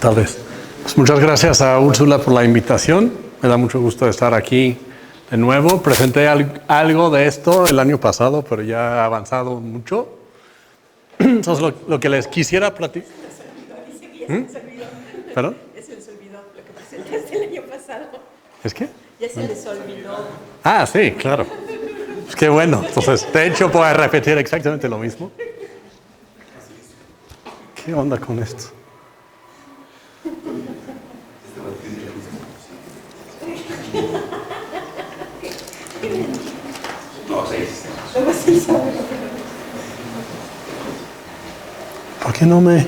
Tal vez. Pues muchas gracias a Úrsula por la invitación. Me da mucho gusto estar aquí de nuevo. Presenté algo de esto el año pasado, pero ya ha avanzado mucho. Entonces, lo que les quisiera platicar... ¿Perdón? Ya se les olvidó lo que presentaste el año pasado. ¿Es qué? Ya se les olvidó. Ah, sí, claro. Pues qué bueno. Entonces, de hecho, voy a repetir exactamente lo mismo. ¿Qué onda con esto? ¿Por qué no me...?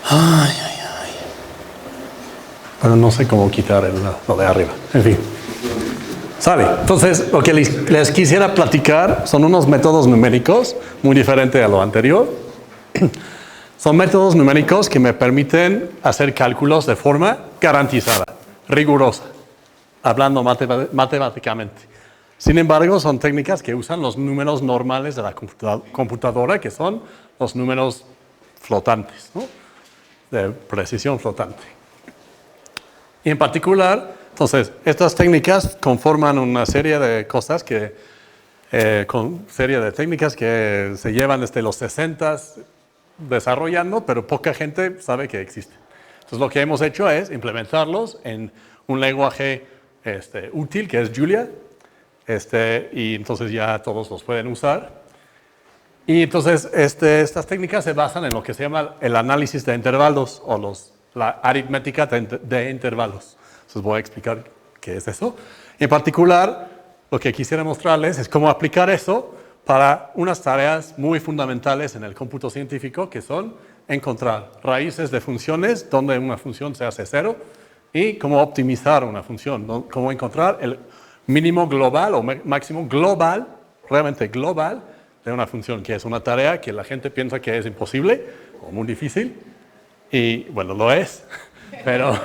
Ay. Pero no sé cómo quitar lo de arriba. En fin. Sale. Entonces, lo que les quisiera platicar son unos métodos numéricos muy diferentes a lo anterior. Son métodos numéricos que me permiten hacer cálculos de forma garantizada, rigurosa, hablando matemáticamente. Sin embargo, son técnicas que usan los números normales de la computadora, que son los números flotantes, ¿no? De precisión flotante. Y en particular, entonces, estas técnicas conforman una serie de cosas serie de técnicas que se llevan desde los 60s desarrollando, pero poca gente sabe que existen. Entonces, lo que hemos hecho es implementarlos en un lenguaje útil, que es Julia, y entonces ya todos los pueden usar. Y entonces, estas técnicas se basan en lo que se llama el análisis de intervalos o la aritmética de intervalos. Entonces voy a explicar qué es eso. En particular, lo que quisiera mostrarles es cómo aplicar eso para unas tareas muy fundamentales en el cómputo científico, que son encontrar raíces de funciones donde una función se hace cero y cómo optimizar una función, cómo encontrar el mínimo global o máximo global, realmente global, de una función, que es una tarea que la gente piensa que es imposible o muy difícil. Y bueno, lo es, pero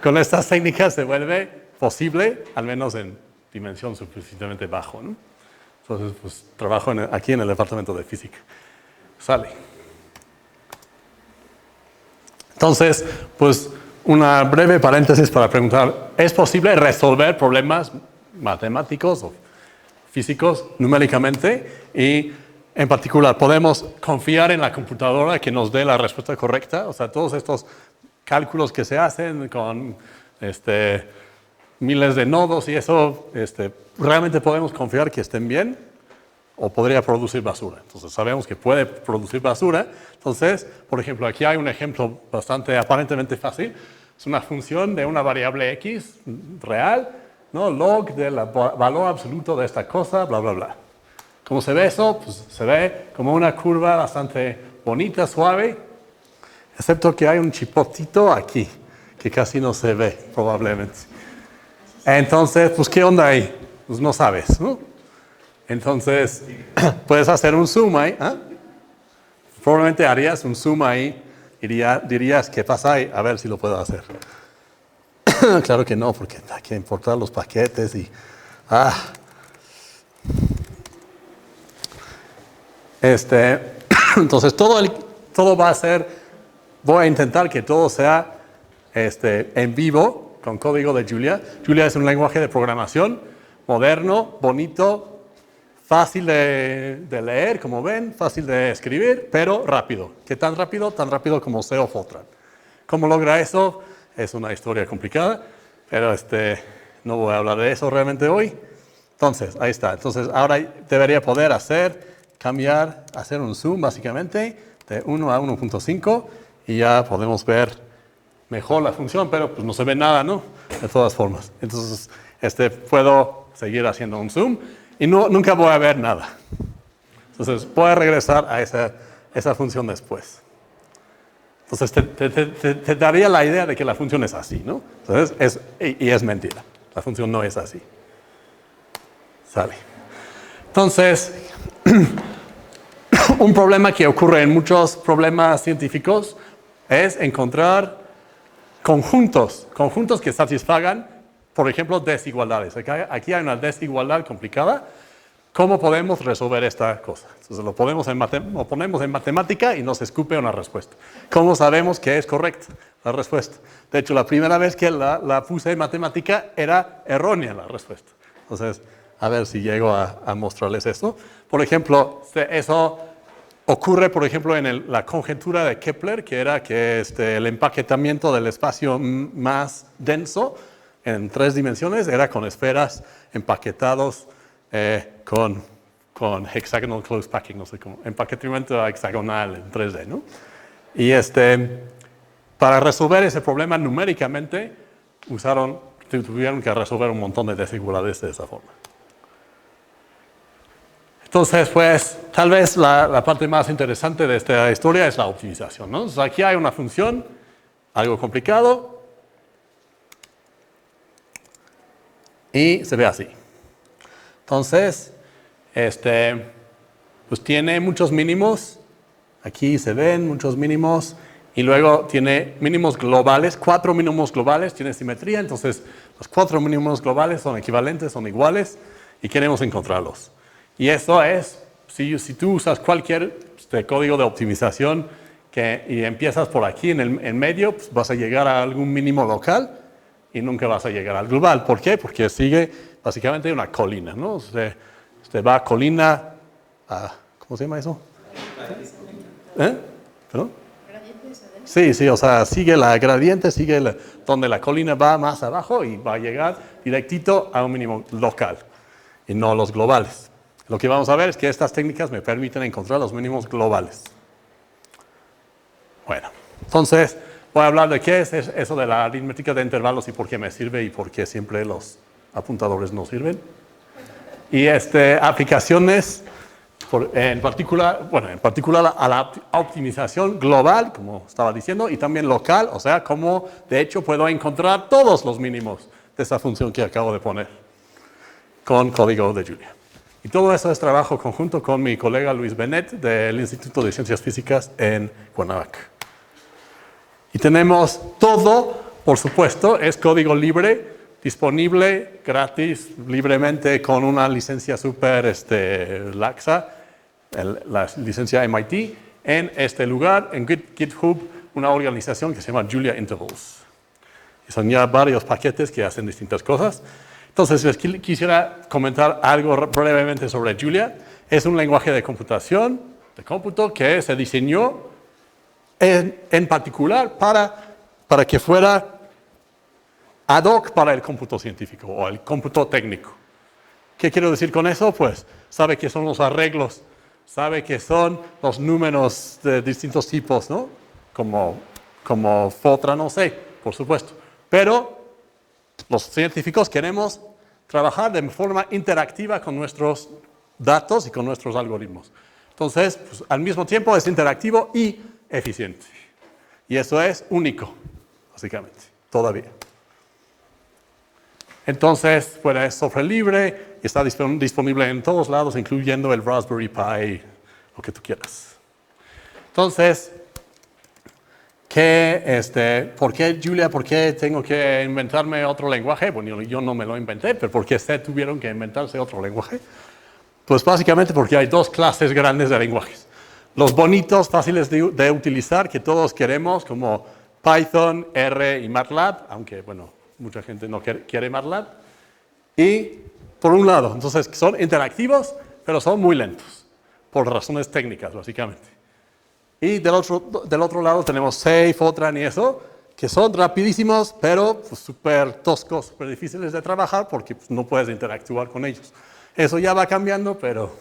con estas técnicas se vuelve posible, al menos en dimensión suficientemente bajo, ¿no? Entonces, pues trabajo aquí en el departamento de física. Sale. Entonces, pues una breve paréntesis para preguntar, ¿es posible resolver problemas matemáticos o físicos numéricamente? Y en particular, ¿podemos confiar en la computadora que nos dé la respuesta correcta? O sea, todos estos cálculos que se hacen con miles de nodos y eso, ¿realmente podemos confiar que estén bien? ¿O podría producir basura? Entonces, sabemos que puede producir basura. Entonces, por ejemplo, aquí hay un ejemplo bastante aparentemente fácil. Es una función de una variable x real, ¿no? Log del valor absoluto de esta cosa, bla, bla, bla. ¿Cómo se ve eso? Pues se ve como una curva bastante bonita, suave, excepto que hay un chipotito aquí, que casi no se ve, probablemente. Entonces, pues, ¿qué onda ahí? Pues no sabes, ¿no? Entonces, puedes hacer un zoom ahí, ¿eh? Probablemente harías un zoom ahí y dirías, ¿qué pasa ahí? A ver si lo puedo hacer. Claro que no, porque hay que importar los paquetes y... Entonces, todo va a ser, voy a intentar que todo sea en vivo, con código de Julia. Julia es un lenguaje de programación moderno, bonito, fácil de leer, como ven, fácil de escribir, pero rápido. ¿Qué tan rápido? Tan rápido como C o Fortran. ¿Cómo logra eso? Es una historia complicada, pero no voy a hablar de eso realmente hoy. Entonces, ahí está. Entonces, ahora debería poder hacer un zoom básicamente de 1 a 1.5 y ya podemos ver mejor la función, pero pues no se ve nada, ¿no? De todas formas. Entonces, puedo seguir haciendo un zoom y nunca voy a ver nada. Entonces, voy a regresar a esa función después. Entonces, te daría la idea de que la función es así, ¿no? Entonces, es mentira. La función no es así. Sale. Entonces, un problema que ocurre en muchos problemas científicos es encontrar conjuntos que satisfagan, por ejemplo, desigualdades. Aquí hay una desigualdad complicada ¿Cómo podemos resolver esta cosa? Entonces lo ponemos en matemática y nos escupe una respuesta. ¿Cómo sabemos que es correcta la respuesta? De hecho, la primera vez que la puse en matemática era errónea la respuesta. Entonces, a ver si llego a mostrarles esto. Por ejemplo, eso ocurre, por ejemplo, en la conjetura de Kepler, que era que el empaquetamiento del espacio más denso en 3 dimensiones era con esferas empaquetados con hexagonal close packing, no sé cómo, empaquetamiento hexagonal en 3D, ¿no? Y para resolver ese problema numéricamente, tuvieron que resolver un montón de desigualdades de esa forma. Entonces, pues, tal vez la parte más interesante de esta historia es la optimización, ¿no? Entonces, aquí hay una función, algo complicado, y se ve así. Entonces, pues tiene muchos mínimos, aquí se ven muchos mínimos, y luego tiene mínimos globales, 4 mínimos globales, tiene simetría, entonces los 4 mínimos globales son equivalentes, son iguales, y queremos encontrarlos. Y eso es, si tú usas cualquier código de optimización y empiezas por aquí en medio, pues vas a llegar a algún mínimo local y nunca vas a llegar al global. ¿Por qué? Porque sigue básicamente una colina, ¿no? Usted va colina a, ¿cómo se llama eso? ¿Perdón? Sí, o sea, sigue la gradiente, donde la colina va más abajo y va a llegar directito a un mínimo local y no los globales. Lo que vamos a ver es que estas técnicas me permiten encontrar los mínimos globales. Bueno, entonces voy a hablar de qué es eso de la aritmética de intervalos y por qué me sirve y por qué siempre los apuntadores no sirven. Y aplicaciones, en particular a la optimización global, como estaba diciendo, y también local, o sea, cómo de hecho puedo encontrar todos los mínimos de esa función que acabo de poner con código de Julia. Y todo eso es trabajo conjunto con mi colega Luis Benet del Instituto de Ciencias Físicas en Cuernavaca. Y tenemos todo, por supuesto, es código libre, disponible gratis, libremente, con una licencia súper laxa, la licencia MIT, en este lugar, en GitHub, una organización que se llama Julia Intervals. Y son ya varios paquetes que hacen distintas cosas. Entonces, les quisiera comentar algo brevemente sobre Julia. Es un lenguaje de computación, de cómputo, que se diseñó en particular para que fuera ad hoc para el cómputo científico o el cómputo técnico. ¿Qué quiero decir con eso? Pues sabe que son los arreglos, sabe que son los números de distintos tipos, ¿no? Como Fortran, no sé, por supuesto. Pero los científicos queremos trabajar de forma interactiva con nuestros datos y con nuestros algoritmos. Entonces, pues, al mismo tiempo es interactivo y eficiente. Y eso es único, básicamente, todavía. Entonces, pues, es software libre y está disponible en todos lados, incluyendo el Raspberry Pi, lo que tú quieras. Entonces, ¿por qué Julia? ¿Por qué tengo que inventarme otro lenguaje? Bueno, yo no me lo inventé, pero ¿por qué tuvieron que inventarse otro lenguaje? Pues básicamente porque hay 2 clases grandes de lenguajes. Los bonitos, fáciles de utilizar, que todos queremos, como Python, R y MATLAB, aunque, bueno, mucha gente no quiere MATLAB. Y, por un lado, entonces son interactivos, pero son muy lentos, por razones técnicas, básicamente. Y del otro lado tenemos C, Fortran y eso, que son rapidísimos, pero pues, súper toscos, súper difíciles de trabajar porque pues, no puedes interactuar con ellos. Eso ya va cambiando, pero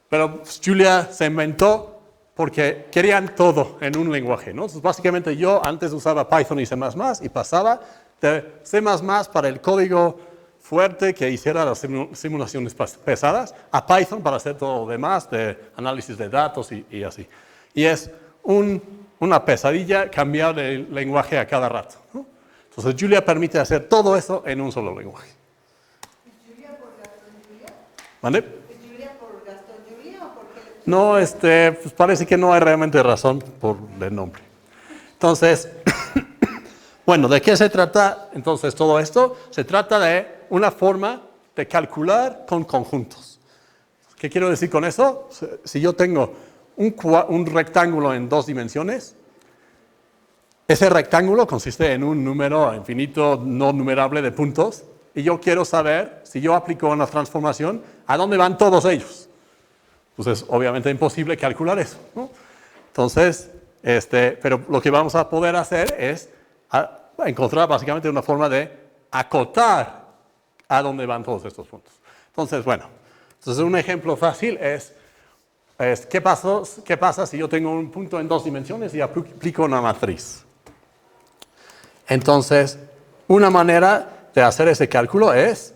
pues, Julia se inventó porque querían todo en un lenguaje, ¿no? Entonces, básicamente yo antes usaba Python y C++ y pasaba de C++ para el código fuerte que hiciera las simulaciones pesadas a Python para hacer todo lo demás, de análisis de datos y así. Y es una pesadilla cambiar el lenguaje a cada rato, ¿no? Entonces Julia permite hacer todo eso en un solo lenguaje. ¿Es Julia por Gastón Julia? ¿Vale? ¿Es Julia por Gastón Julia o por qué? No, pues parece que no hay realmente razón por el nombre. Entonces, bueno, ¿de qué se trata entonces todo esto? Se trata de una forma de calcular con conjuntos. ¿Qué quiero decir con eso? Si yo tengo un rectángulo en 2 dimensiones, ese rectángulo consiste en un número infinito no numerable de puntos, y yo quiero saber, si yo aplico una transformación, ¿a dónde van todos ellos? Pues es obviamente imposible calcular eso, ¿no? Entonces, pero lo que vamos a poder hacer es encontrar básicamente una forma de acotar a dónde van todos estos puntos. Entonces, bueno, un ejemplo fácil es ¿qué pasa si yo tengo un punto en 2 dimensiones y aplico una matriz? Entonces, una manera de hacer ese cálculo es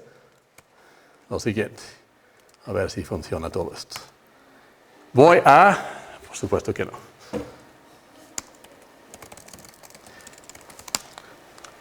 lo siguiente. A ver si funciona todo esto. Por supuesto que no.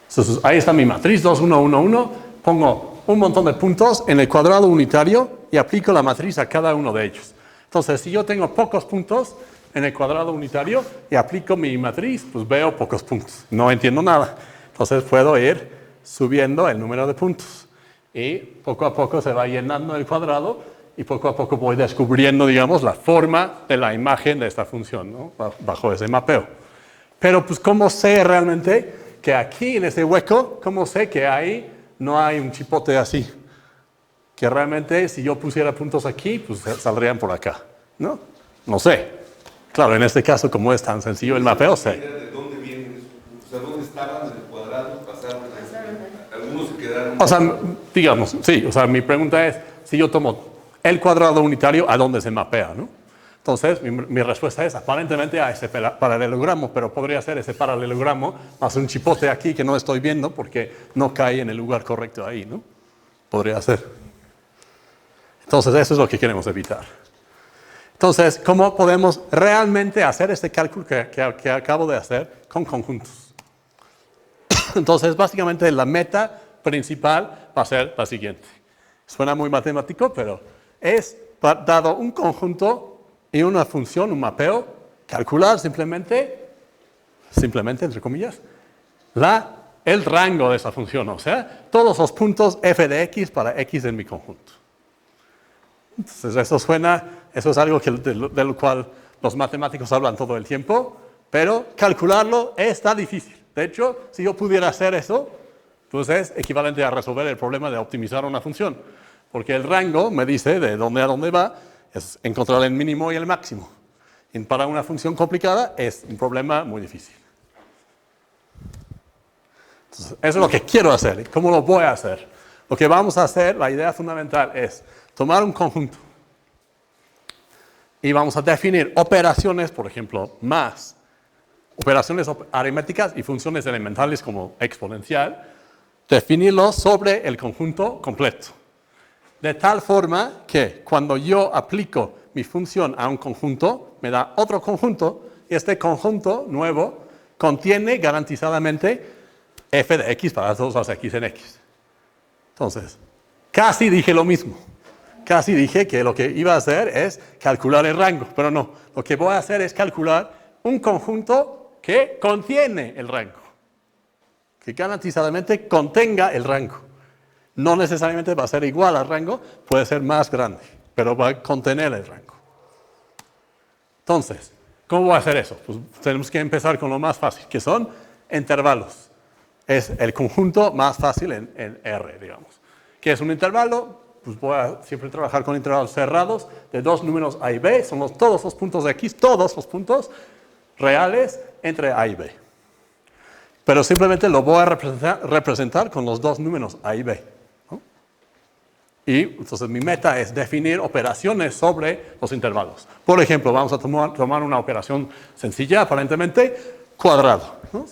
Entonces, ahí está mi matriz, 2, 1, 1, 1. Pongo un montón de puntos en el cuadrado unitario y aplico la matriz a cada uno de ellos. Entonces, si yo tengo pocos puntos en el cuadrado unitario y aplico mi matriz, pues veo pocos puntos. No entiendo nada. Entonces, puedo ir subiendo el número de puntos. Y poco a poco se va llenando el cuadrado y poco a poco voy descubriendo, digamos, la forma de la imagen de esta función, ¿no? Bajo ese mapeo. Pero, pues, ¿cómo sé realmente que aquí, en este hueco, cómo sé que ahí no hay un chipote así? Que realmente, si yo pusiera puntos aquí, pues saldrían por acá, ¿no? No sé. Claro, en este caso, como es tan sencillo el mapeo, sé. ¿De dónde vienen esos puntos? O sea, ¿dónde estaban en el cuadrado? ¿Pasaron? Algunos se quedaron. O sea, digamos, sí, o sea, mi pregunta es, si yo tomo el cuadrado unitario, ¿a dónde se mapea, no? Entonces, mi respuesta es aparentemente a ese paralelogramo, pero podría ser ese paralelogramo más un chipote aquí que no estoy viendo porque no cae en el lugar correcto ahí, ¿no? Podría ser. Entonces, eso es lo que queremos evitar. Entonces, ¿cómo podemos realmente hacer este cálculo que acabo de hacer con conjuntos? Entonces, básicamente la meta principal va a ser la siguiente. Suena muy matemático, pero es, dado un conjunto y una función, un mapeo, calcular simplemente entre comillas, el rango de esa función, o sea, todos los puntos f de x para x en mi conjunto. Entonces, eso es algo de lo cual los matemáticos hablan todo el tiempo, pero calcularlo está difícil. De hecho, si yo pudiera hacer eso, pues es equivalente a resolver el problema de optimizar una función, porque el rango me dice de dónde a dónde va, es encontrar el mínimo y el máximo. Y para una función complicada es un problema muy difícil. Entonces, eso es lo que quiero hacer. ¿Cómo lo voy a hacer? Lo que vamos a hacer, la idea fundamental es tomar un conjunto y vamos a definir operaciones, por ejemplo, más operaciones aritméticas y funciones elementales como exponencial, definirlos sobre el conjunto completo. De tal forma que cuando yo aplico mi función a un conjunto, me da otro conjunto, y este conjunto nuevo contiene garantizadamente f de x para todas las x en x. Entonces, casi dije lo mismo. Casi dije que lo que iba a hacer es calcular el rango, pero no. Lo que voy a hacer es calcular un conjunto que contiene el rango, que garantizadamente contenga el rango. No necesariamente va a ser igual al rango, puede ser más grande, pero va a contener el rango. Entonces, ¿cómo voy a hacer eso? Pues tenemos que empezar con lo más fácil, que son intervalos. Es el conjunto más fácil en R, digamos. ¿Qué es un intervalo? Pues voy a siempre trabajar con intervalos cerrados de dos números A y B, son todos los puntos de X, todos los puntos reales entre A y B. Pero simplemente lo voy a representar con los dos números A y B, ¿no? Y entonces mi meta es definir operaciones sobre los intervalos. Por ejemplo, vamos a tomar una operación sencilla, aparentemente, cuadrado, ¿no?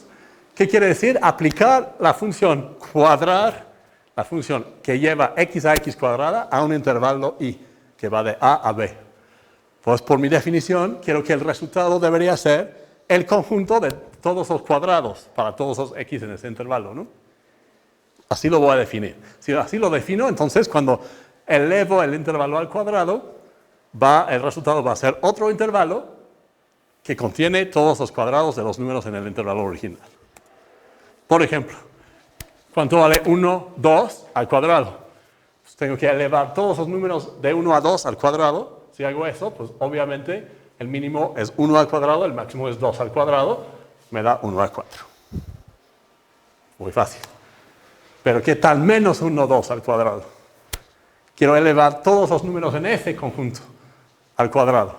¿Qué quiere decir? Aplicar la función cuadrar, la función que lleva x a x cuadrada a un intervalo i, que va de a a b. Pues por mi definición, quiero que el resultado debería ser el conjunto de todos los cuadrados para todos los x en ese intervalo, ¿no? Así lo voy a definir. Si así lo defino, entonces cuando elevo el intervalo al cuadrado, el resultado va a ser otro intervalo que contiene todos los cuadrados de los números en el intervalo original. Por ejemplo, ¿cuánto vale 1, 2 al cuadrado? Pues tengo que elevar todos los números de 1 a 2 al cuadrado. Si hago eso, pues obviamente el mínimo es 1 al cuadrado, el máximo es 2 al cuadrado, me da 1 al 4. Muy fácil. Pero ¿qué tal menos 1, 2 al cuadrado? Quiero elevar todos los números en ese conjunto al cuadrado.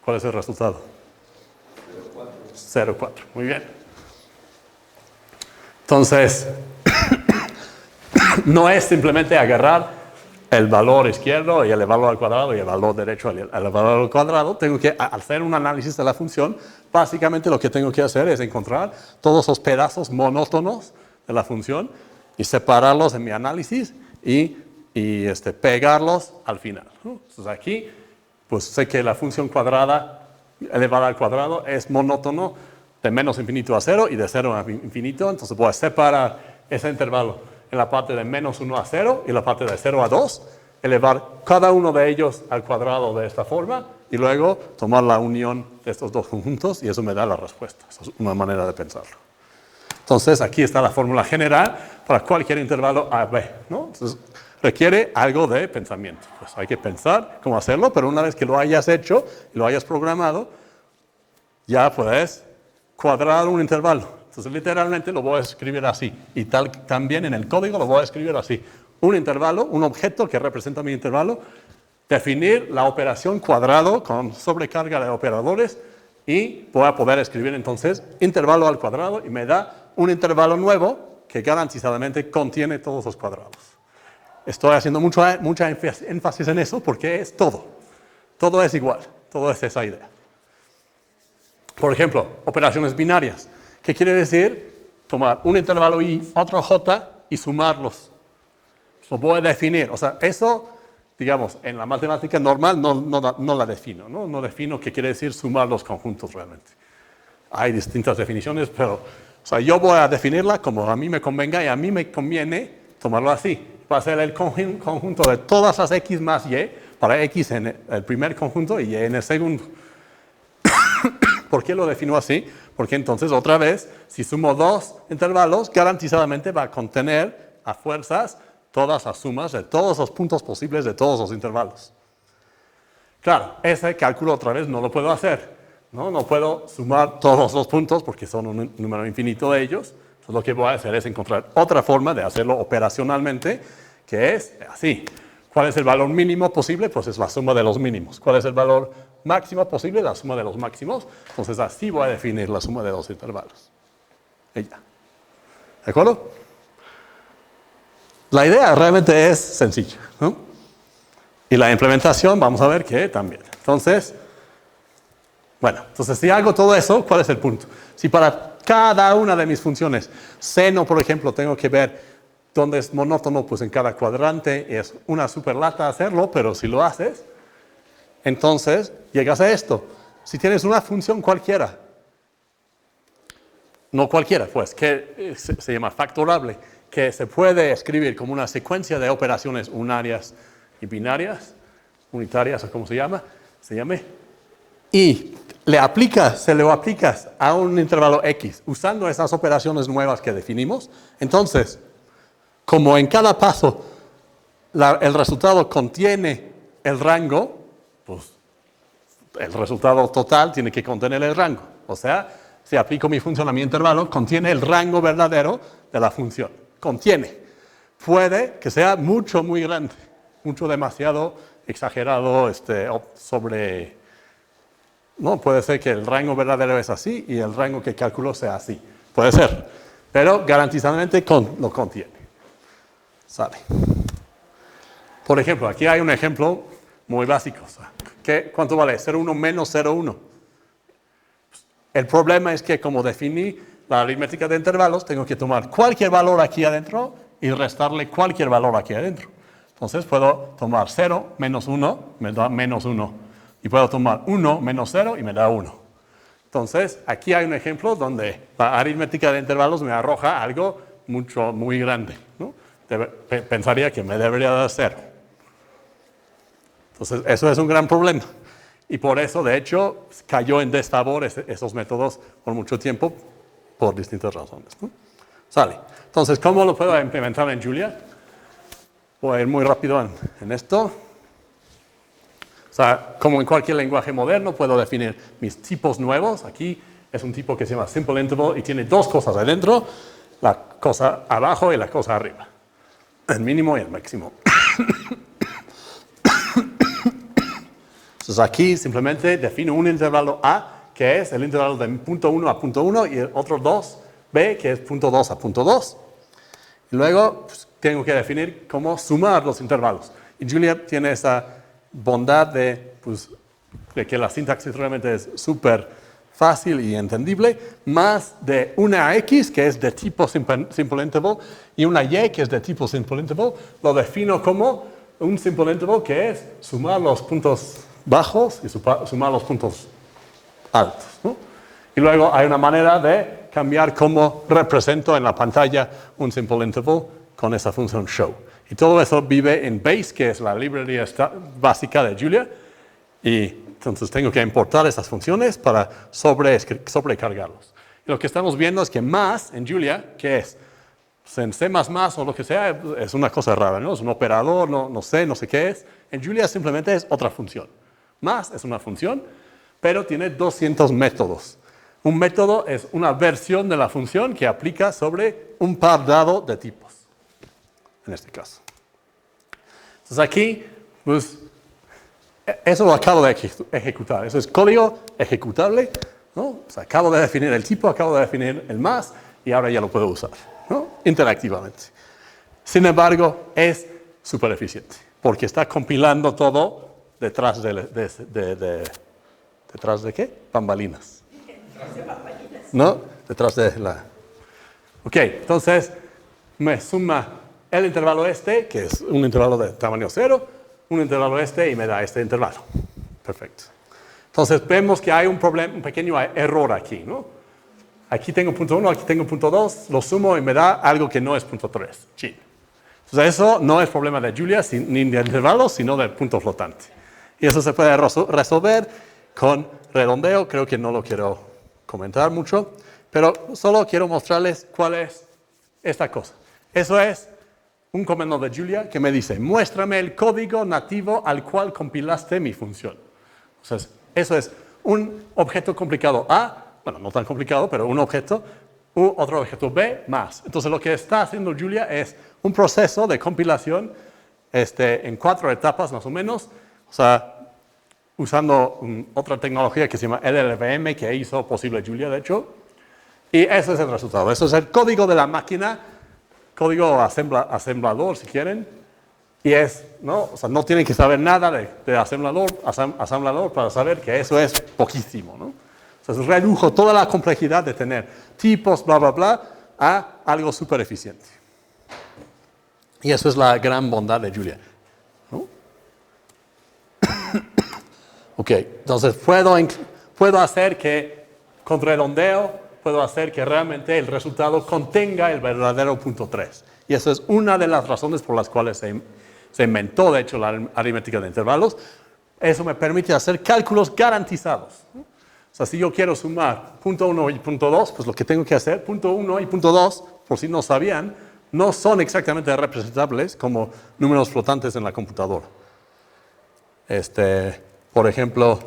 ¿Cuál es el resultado? 0, 4. Muy bien. Entonces, no es simplemente agarrar el valor izquierdo y elevarlo al cuadrado y el valor derecho y elevarlo al cuadrado. Tengo que hacer un análisis de la función. Básicamente lo que tengo que hacer es encontrar todos los pedazos monótonos de la función y separarlos en mi análisis y pegarlos al final, ¿no? Entonces aquí, pues sé que la función cuadrada elevada al cuadrado es monótono de menos infinito a 0 y de 0 a infinito. Entonces voy a separar ese intervalo en la parte de menos 1 a 0 y la parte de 0 a 2, elevar cada uno de ellos al cuadrado de esta forma y luego tomar la unión de estos dos conjuntos y eso me da la respuesta. Esa es una manera de pensarlo. Entonces aquí está la fórmula general para cualquier intervalo AB, ¿no? Entonces requiere algo de pensamiento. Pues hay que pensar cómo hacerlo, pero una vez que lo hayas hecho y lo hayas programado, ya puedes cuadrar un intervalo. Entonces literalmente lo voy a escribir así y también en el código lo voy a escribir así. Un intervalo, un objeto que representa mi intervalo, definir la operación cuadrado con sobrecarga de operadores y voy a poder escribir entonces intervalo al cuadrado y me da un intervalo nuevo que garantizadamente contiene todos los cuadrados. Estoy haciendo mucha énfasis en eso porque es todo. Todo es igual, todo es esa idea. Por ejemplo, operaciones binarias. ¿Qué quiere decir? Tomar un intervalo i, otro j y sumarlos. Lo voy a definir. O sea, eso, digamos, en la matemática normal no la defino. No defino qué quiere decir sumar los conjuntos realmente. Hay distintas definiciones, pero o sea, yo voy a definirla como a mí me convenga y a mí me conviene tomarlo así. Va a ser el conjunto de todas las x más y para x en el primer conjunto y y en el segundo. ¿Por qué lo defino así? Porque entonces, otra vez, si sumo dos intervalos, garantizadamente va a contener a fuerzas todas las sumas de todos los puntos posibles de todos los intervalos. Claro, ese cálculo otra vez no lo puedo hacer. No puedo sumar todos los puntos porque son un número infinito de ellos. Entonces, lo que voy a hacer es encontrar otra forma de hacerlo operacionalmente, que es así. ¿Cuál es el valor mínimo posible? Pues es la suma de los mínimos. ¿Cuál es el valor máximo posible? La suma de los máximos. Entonces así voy a definir la suma de los intervalos. Y ya. ¿De acuerdo? La idea realmente es sencilla, ¿no? Y la implementación, vamos a ver que también. Entonces si hago todo eso, ¿cuál es el punto? Si para cada una de mis funciones, seno, por ejemplo, tengo que ver dónde es monótono, pues en cada cuadrante es una super lata hacerlo, pero si lo haces, entonces llegas a esto. Si tienes una función cualquiera, no cualquiera, pues, que se llama factorable, que se puede escribir como una secuencia de operaciones unarias y binarias, unitarias o como se llame, y se lo aplicas a un intervalo x usando esas operaciones nuevas que definimos, entonces, como en cada paso el resultado contiene el rango, pues el resultado total tiene que contener el rango. O sea, si aplico mi función a mi intervalo, contiene el rango verdadero de la función. Contiene. Puede que sea mucho, muy grande, mucho demasiado exagerado, no, puede ser que el rango verdadero es así y el rango que calculo sea así. Puede ser, pero garantizadamente lo contiene. ¿Sale? Por ejemplo, aquí hay un ejemplo muy básico. ¿Cuánto vale? 0,1 menos 0,1. El problema es que como definí la aritmética de intervalos, tengo que tomar cualquier valor aquí adentro y restarle cualquier valor aquí adentro. Entonces puedo tomar 0 menos 1, me da menos 1. Y puedo tomar 1 menos 0 y me da 1. Entonces, aquí hay un ejemplo donde la aritmética de intervalos me arroja algo muy grande, ¿no? Pensaría que me debería dar 0. Entonces, eso es un gran problema. Y por eso, de hecho, cayó en desfavor esos métodos por mucho tiempo, por distintas razones, ¿no? ¿Sale? Entonces, ¿cómo lo puedo implementar en Julia? Voy a ir muy rápido en esto. O sea, como en cualquier lenguaje moderno, puedo definir mis tipos nuevos. Aquí es un tipo que se llama Simple Interval y tiene dos cosas adentro, la cosa abajo y la cosa arriba. El mínimo y el máximo. Entonces aquí simplemente defino un intervalo A, que es el intervalo de punto 1 a punto 1, y el otro 2, B, que es punto 2 a punto 2. Y luego pues, tengo que definir cómo sumar los intervalos. Y Julia tiene esa bondad de que la sintaxis realmente es súper fácil y entendible, más de una X, que es de tipo simple interval, y una Y, que es de tipo simple interval, lo defino como un simple interval, que es sumar los puntos bajos y sumar los puntos altos, ¿no? Y luego hay una manera de cambiar cómo represento en la pantalla un simple interval con esa función show. Y todo eso vive en Base, que es la librería básica de Julia, y entonces tengo que importar esas funciones para sobrecargarlos. Y lo que estamos viendo es que más en Julia, que es en C++ o lo que sea, es una cosa rara, ¿no? Es un operador, no sé qué es. En Julia simplemente es otra función. Más es una función, pero tiene 200 métodos. Un método es una versión de la función que aplica sobre un par dado de tipos, en este caso. Entonces aquí, pues, eso lo acabo de ejecutar. Eso es código ejecutable, ¿no? O sea, acabo de definir el tipo, acabo de definir el más, y ahora ya lo puedo usar, ¿no? Interactivamente. Sin embargo, es súper eficiente, porque está compilando todo detrás ¿detrás de qué? Bambalinas. ¿No? Detrás de la... Ok, entonces me suma el intervalo este, que es un intervalo de tamaño 0, un intervalo este y me da este intervalo. Perfecto. Entonces vemos que hay un pequeño error aquí, ¿no? Aquí tengo punto 1, aquí tengo punto 2, lo sumo y me da algo que no es punto 3. Chin. Entonces eso no es problema de Julia ni de intervalos, sino del punto flotante. Y eso se puede resolver con redondeo. Creo que no lo quiero comentar mucho, pero solo quiero mostrarles cuál es esta cosa. Eso es un comando de Julia que me dice, muéstrame el código nativo al cual compilaste mi función. Entonces, eso es un objeto complicado A, bueno, no tan complicado, pero un objeto, otro objeto B más. Entonces, lo que está haciendo Julia es un proceso de compilación en 4 etapas más o menos, o sea, usando otra tecnología que se llama LLVM, que hizo posible Julia, de hecho, y ese es el resultado. Eso es el código de la máquina, código asemblador, si quieren, y es, ¿no? O sea, no tienen que saber nada de asamblador para saber que eso es poquísimo, ¿no? O sea, redujo toda la complejidad de tener tipos, bla, bla, bla, a algo súper eficiente. Y eso es la gran bondad de Julia, ¿no? Ok, entonces puedo hacer que, con redondeo, puedo hacer que realmente el resultado contenga el verdadero punto 3. Y eso es una de las razones por las cuales se inventó, de hecho, la aritmética de intervalos. Eso me permite hacer cálculos garantizados. O sea, si yo quiero sumar punto 1 y punto 2, pues lo que tengo que hacer, punto 1 y punto 2, por si no sabían, no son exactamente representables como números flotantes en la computadora. Por ejemplo,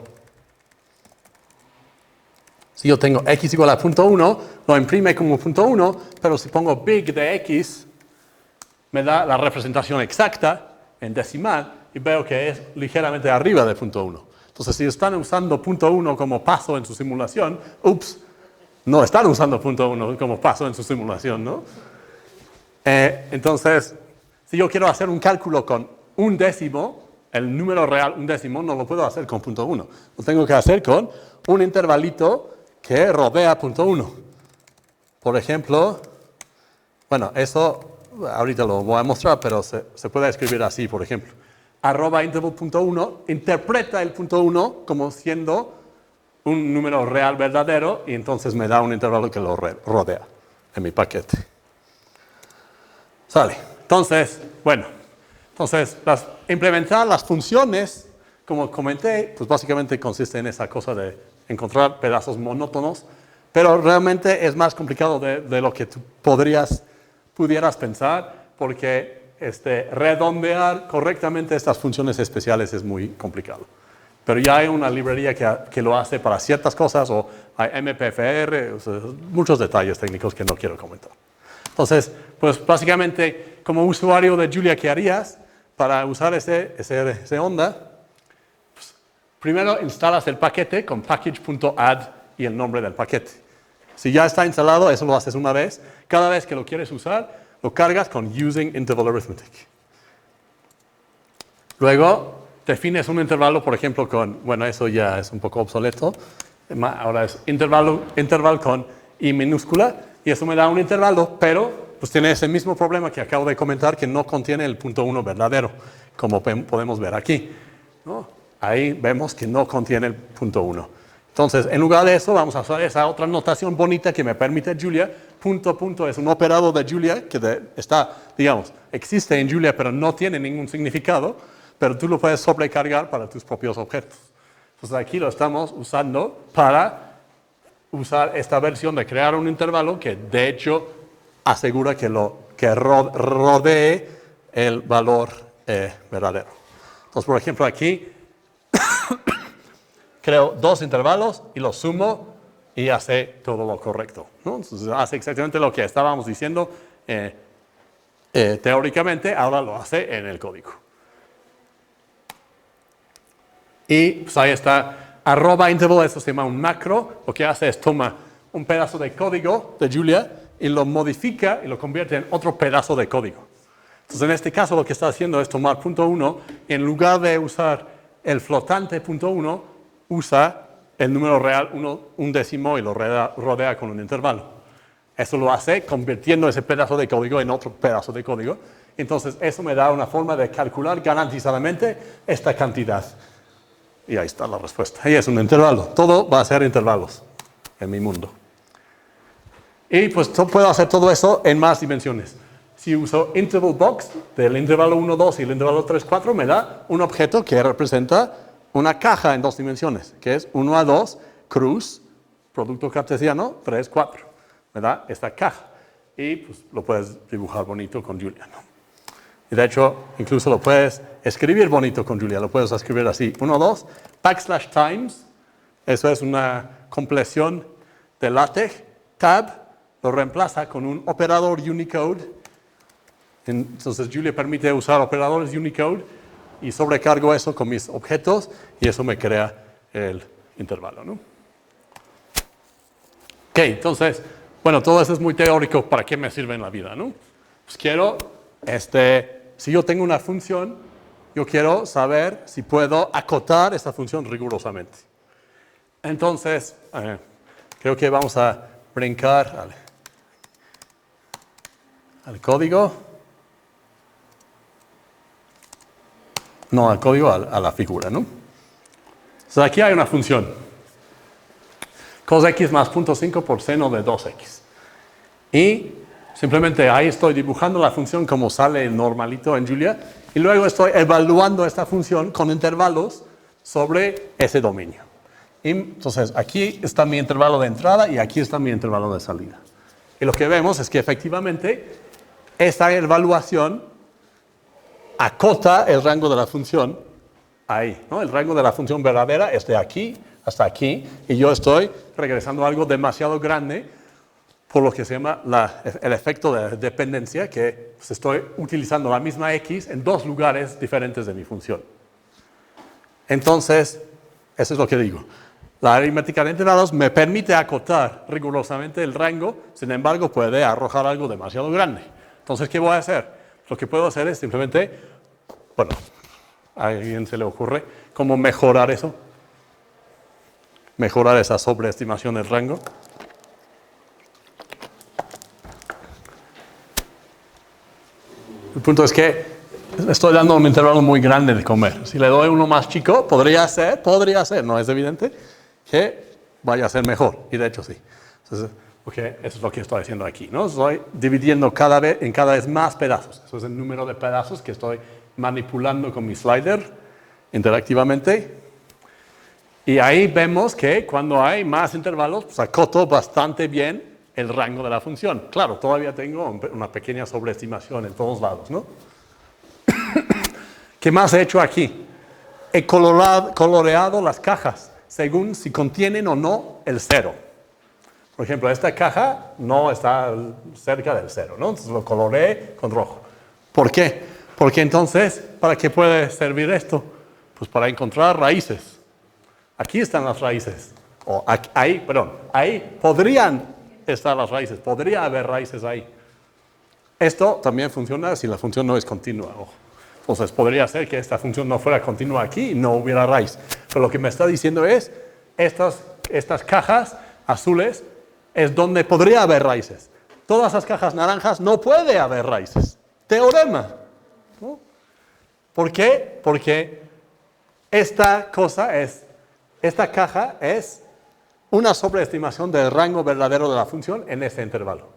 si yo tengo x igual a punto 1, lo imprime como punto 1, pero si pongo big de x, me da la representación exacta en decimal y veo que es ligeramente arriba de punto 1. Entonces, si están usando punto 1 como paso en su simulación, no están usando punto 1 como paso en su simulación, ¿no? Entonces, si yo quiero hacer un cálculo con un décimo, el número real, un décimo, no lo puedo hacer con punto 1. Lo tengo que hacer con un intervalito que rodea punto 1. Por ejemplo, bueno, eso ahorita lo voy a mostrar, pero se puede escribir así, por ejemplo. Arroba interval punto 1 interpreta el punto 1 como siendo un número real verdadero y entonces me da un intervalo que lo rodea en mi paquete. Sale. Entonces, bueno, implementar las funciones, como comenté, pues básicamente consiste en esa cosa de encontrar pedazos monótonos, pero realmente es más complicado de lo que tú pudieras pensar, porque redondear correctamente estas funciones especiales es muy complicado. Pero ya hay una librería que lo hace para ciertas cosas, o hay MPFR, o sea, muchos detalles técnicos que no quiero comentar. Entonces, pues básicamente, como usuario de Julia, ¿qué harías para usar ese onda? Pues, primero instalas el paquete con package.add y el nombre del paquete. Si ya está instalado, eso lo haces una vez. Cada vez que lo quieres usar, lo cargas con using interval arithmetic. Luego, defines un intervalo, por ejemplo, bueno, eso ya es un poco obsoleto. Ahora es interval con I minúscula, y eso me da un intervalo, pero pues tiene ese mismo problema que acabo de comentar, que no contiene el punto 1 verdadero, como podemos ver aquí, ¿no? Ahí vemos que no contiene el punto 1. Entonces, en lugar de eso, vamos a usar esa otra notación bonita que me permite Julia. Punto es un operador de Julia que existe en Julia, pero no tiene ningún significado, pero tú lo puedes sobrecargar para tus propios objetos. Entonces, aquí lo estamos usando para usar esta versión de crear un intervalo que, de hecho, asegura que rodee el valor verdadero. Entonces, por ejemplo, aquí creo dos intervalos y los sumo y hace todo lo correcto, ¿no? Entonces hace exactamente lo que estábamos diciendo teóricamente, ahora lo hace en el código. Y pues ahí está, @interval, eso se llama un macro. Lo que hace es toma un pedazo de código de Julia y lo modifica y lo convierte en otro pedazo de código. Entonces en este caso lo que está haciendo es tomar punto 1, y en lugar de usar el flotante punto 1, usa el número real, un décimo, y lo rodea con un intervalo. Eso lo hace convirtiendo ese pedazo de código en otro pedazo de código. Entonces, eso me da una forma de calcular garantizadamente esta cantidad. Y ahí está la respuesta. Ahí es un intervalo. Todo va a ser intervalos en mi mundo. Y pues puedo hacer todo eso en más dimensiones. Si uso interval box del intervalo 1, 2 y el intervalo 3, 4, me da un objeto que representa una caja en 2 dimensiones, que es 1 a 2, cruz, producto cartesiano, 3, 4. ¿Verdad? Esta caja. Y pues lo puedes dibujar bonito con Julia, ¿no? Y de hecho, incluso lo puedes escribir bonito con Julia. Lo puedes escribir así: 1, 2, \times. Eso es una compleción de LaTeX. Tab lo reemplaza con un operador Unicode. Entonces Julia permite usar operadores Unicode, y sobrecargo eso con mis objetos, y eso me crea el intervalo, ¿no? Ok, entonces, bueno, todo eso es muy teórico. ¿Para qué me sirve en la vida, no? Pues quiero, si yo tengo una función, yo quiero saber si puedo acotar esta función rigurosamente. Entonces, creo que vamos a brincar al código. No, al código, a la figura, ¿no? Entonces aquí hay una función. Cos x más 0.5 por seno de 2x. Y simplemente ahí estoy dibujando la función como sale normalito en Julia, y luego estoy evaluando esta función con intervalos sobre ese dominio. Y entonces aquí está mi intervalo de entrada y aquí está mi intervalo de salida. Y lo que vemos es que efectivamente esta evaluación acota el rango de la función ahí, ¿no? El rango de la función verdadera es de aquí hasta aquí, y yo estoy regresando a algo demasiado grande, por lo que se llama el efecto de dependencia, que pues, estoy utilizando la misma x en dos lugares diferentes de mi función. Entonces, eso es lo que digo. La aritmética de intervalos me permite acotar rigurosamente el rango, sin embargo puede arrojar algo demasiado grande. Entonces, ¿qué voy a hacer? Lo que puedo hacer es simplemente, bueno, ¿a alguien se le ocurre cómo mejorar eso? Mejorar esa sobreestimación del rango. El punto es que estoy dando un intervalo muy grande de comer. Si le doy uno más chico, podría ser, no es evidente, que vaya a ser mejor. Y de hecho sí. Entonces, porque eso es lo que estoy haciendo aquí, ¿no? Estoy dividiendo cada vez más pedazos. Eso es el número de pedazos que estoy manipulando con mi slider interactivamente. Y ahí vemos que cuando hay más intervalos, pues acoto bastante bien el rango de la función. Claro, todavía tengo una pequeña sobreestimación en todos lados, ¿no? ¿Qué más he hecho aquí? He coloreado las cajas según si contienen o no el 0. Por ejemplo, esta caja no está cerca del 0, ¿no? Entonces lo coloreé con rojo. ¿Por qué? Porque entonces, ¿para qué puede servir esto? Pues para encontrar raíces. Aquí están las raíces. O ahí podrían estar las raíces. Podría haber raíces ahí. Esto también funciona si la función no es continua. Ojo. Entonces podría ser que esta función no fuera continua aquí y no hubiera raíz. Pero lo que me está diciendo es, estas cajas azules es donde podría haber raíces. Todas las cajas naranjas no puede haber raíces. Teorema. ¿No? ¿Por qué? Porque esta caja es una sobreestimación del rango verdadero de la función en este intervalo.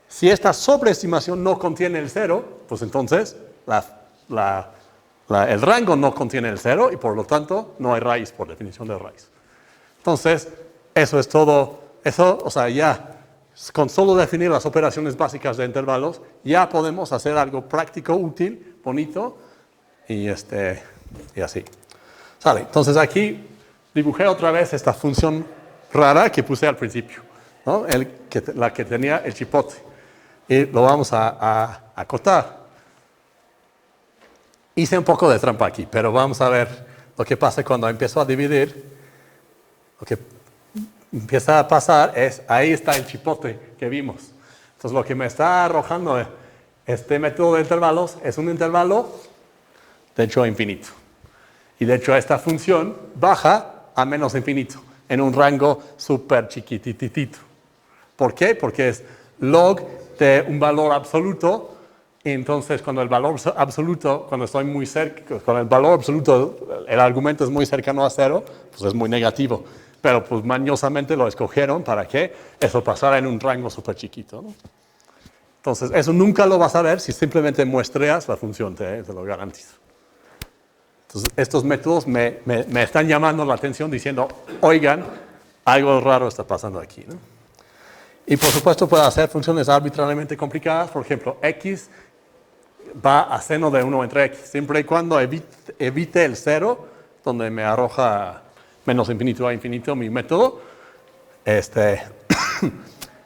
Si esta sobreestimación no contiene el 0, pues entonces el rango no contiene el 0 y por lo tanto no hay raíz por definición de raíz. Entonces, eso es todo. Ya con solo definir las operaciones básicas de intervalos, ya podemos hacer algo práctico, útil, bonito y así. ¿Sale? Entonces aquí dibujé otra vez esta función rara que puse al principio, ¿no? La que tenía el chipote. Y lo vamos a acotar. Hice un poco de trampa aquí, pero vamos a ver lo que pasa cuando empiezo a dividir. Lo que empieza a pasar es, ahí está el chipote que vimos. Entonces lo que me está arrojando este método de intervalos es un intervalo, de hecho, infinito. Y de hecho esta función baja a menos infinito, en un rango súper chiquititito. ¿Por qué? Porque es log de un valor absoluto, y entonces cuando estoy muy cerca, con el valor absoluto, el argumento es muy cercano a 0, pues es muy negativo. Pero pues mañosamente lo escogieron para que eso pasara en un rango súper chiquito, ¿no? Entonces, eso nunca lo vas a ver si simplemente muestreas la función, te lo garantizo. Entonces, estos métodos me están llamando la atención diciendo, oigan, algo raro está pasando aquí, ¿no? Y por supuesto puedo hacer funciones arbitrariamente complicadas. Por ejemplo, x va a seno de 1 entre x, siempre y cuando evite el 0, donde me arroja menos infinito a infinito mi método.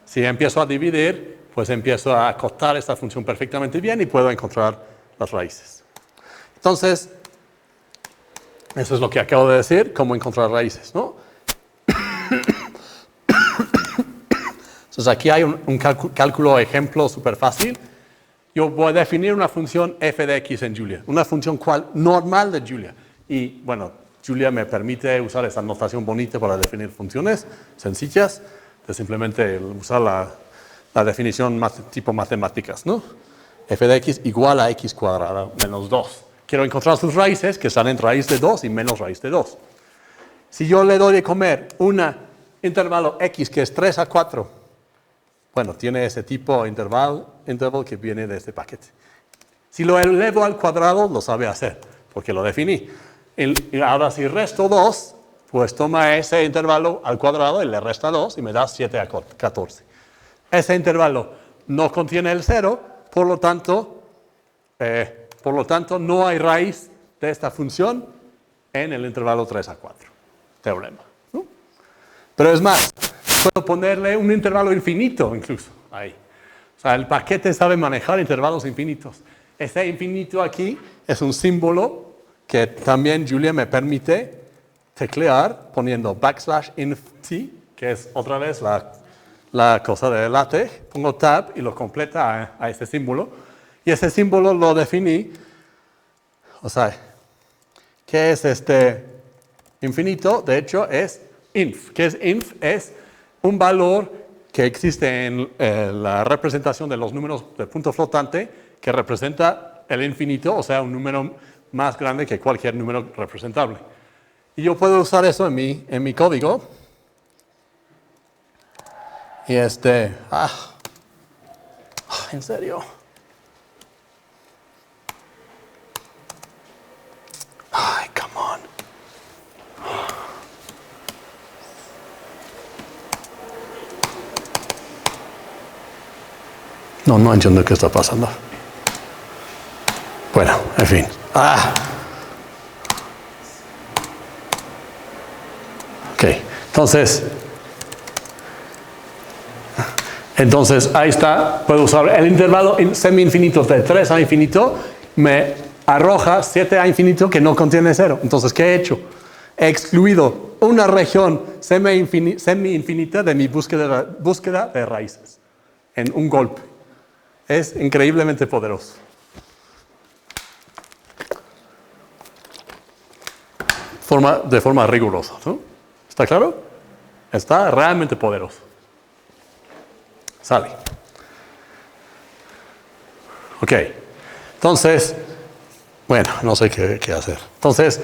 Si empiezo a dividir, pues empiezo a acotar esta función perfectamente bien y puedo encontrar las raíces. Entonces, eso es lo que acabo de decir, cómo encontrar raíces, ¿no? Entonces aquí hay un cálculo ejemplo súper fácil. Yo voy a definir una función f de x en Julia, una función normal de Julia. Y bueno, Julia me permite usar esa notación bonita para definir funciones sencillas, de simplemente usar la definición tipo matemáticas, ¿no? F de x igual a x cuadrada menos 2. Quiero encontrar sus raíces, que están en raíz de 2 y menos raíz de 2. Si yo le doy de comer un intervalo x que es 3 a 4, bueno, tiene ese tipo interval que viene de este paquete. Si lo elevo al cuadrado, lo sabe hacer, porque lo definí. Y ahora si resto 2, pues toma ese intervalo al cuadrado y le resta 2 y me da 7 a 14. Ese intervalo no contiene el 0, por lo tanto no hay raíz de esta función en el intervalo 3 a 4. Teorema, ¿no? Pero es más, puedo ponerle un intervalo infinito incluso ahí. O sea, el paquete sabe manejar intervalos infinitos. Ese infinito aquí es un símbolo que también Julia me permite teclear poniendo \inf, que es otra vez la cosa de LaTeX. Pongo tab y lo completa a este símbolo. Y ese símbolo lo definí. O sea, ¿qué es este infinito? De hecho, es inf. ¿Qué es inf? Es un valor que existe en la representación de los números de punto flotante que representa el infinito, o sea, un número más grande que cualquier número representable. Y yo puedo usar eso en mi código. Y en serio. Ay, come on. No entiendo qué está pasando. Bueno, en fin. Ok, entonces ahí está, puedo usar el intervalo semi-infinito de 3 a infinito, me arroja 7 a infinito que no contiene 0. Entonces, ¿qué he hecho? He excluido una región semi-infinita de mi búsqueda de raíces en un golpe. Es increíblemente poderoso. De forma rigurosa, ¿no? ¿Está claro? Está realmente poderoso. Sale. Ok. Entonces, bueno, no sé qué hacer. Entonces,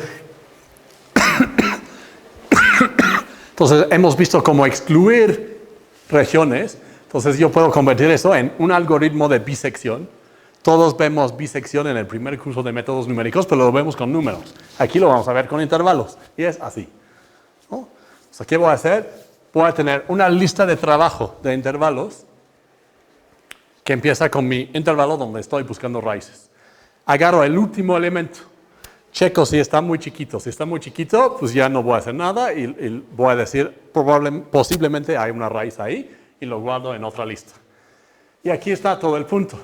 hemos visto cómo excluir regiones. Entonces, yo puedo convertir eso en un algoritmo de bisección. Todos vemos bisección en el primer curso de métodos numéricos, pero lo vemos con números. Aquí lo vamos a ver con intervalos. Y es así, ¿no? O sea, ¿qué voy a hacer? Voy a tener una lista de trabajo de intervalos que empieza con mi intervalo donde estoy buscando raíces. Agarro el último elemento, checo si está muy chiquito. Si está muy chiquito, pues ya no voy a hacer nada y voy a decir, posiblemente hay una raíz ahí y lo guardo en otra lista. Y aquí está todo el punto.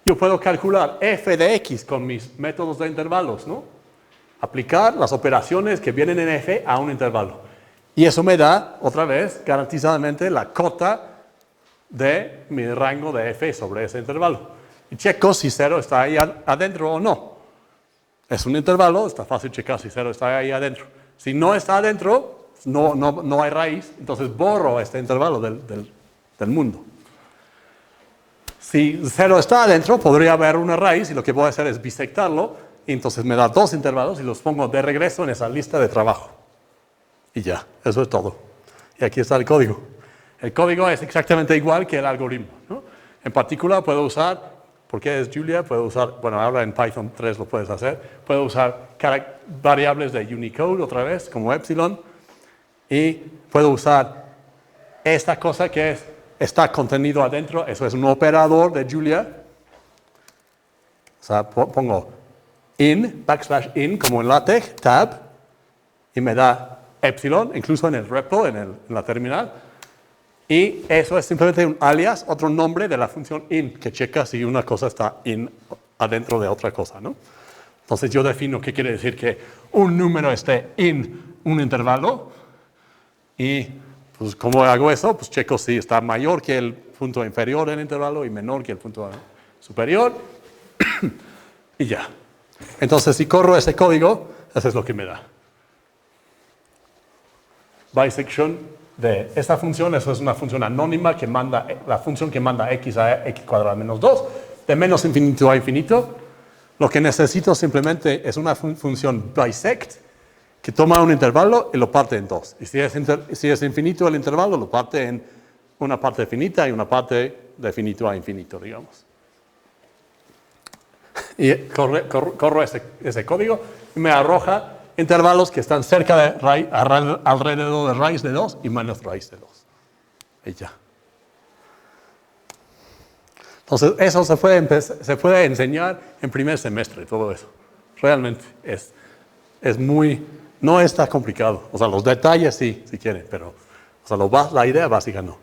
Yo puedo calcular f de x con mis métodos de intervalos, ¿no? Aplicar las operaciones que vienen en f a un intervalo. Y eso me da, otra vez, garantizadamente la cota de mi rango de f sobre ese intervalo. Y checo si 0 está ahí adentro o no. Es un intervalo, está fácil checar si 0 está ahí adentro. Si no está adentro, no hay raíz, entonces borro este intervalo del mundo. Si 0 está adentro, podría haber una raíz y lo que voy a hacer es bisectarlo y entonces me da 2 intervalos y los pongo de regreso en esa lista de trabajo. Y ya, eso es todo. Y aquí está el código. El código es exactamente igual que el algoritmo, ¿no? En particular puedo usar, porque es Julia, puedo usar, bueno, ahora en Python 3 lo puedes hacer, puedo usar variables de Unicode otra vez, como epsilon, y puedo usar esta cosa que está contenido adentro, eso es un operador de Julia. O sea, pongo \in, como en LaTeX, tab, y me da epsilon, incluso en el repo, en la terminal. Y eso es simplemente un alias, otro nombre de la función in, que checa si una cosa está adentro de otra cosa, ¿no? Entonces yo defino qué quiere decir que un número esté in un intervalo. Y pues ¿cómo hago eso? Pues checo si está mayor que el punto inferior del intervalo y menor que el punto superior. Y ya. Entonces si corro ese código, eso es lo que me da. Bisection de esta función, eso es una función anónima que manda, la función que manda x a x cuadrado menos 2, de menos infinito a infinito. Lo que necesito simplemente es una función bisect que toma un intervalo y lo parte en dos. Y si es infinito el intervalo, lo parte en una parte finita y una parte de finito a infinito, digamos. Y corro ese código y me arroja intervalos que están cerca de alrededor de raíz de 2 y menos raíz de 2. Y ya. Entonces, eso se puede enseñar en primer semestre, todo eso. Realmente es muy, no es tan complicado. O sea, los detalles sí, si quieren, pero o sea, la idea básica no.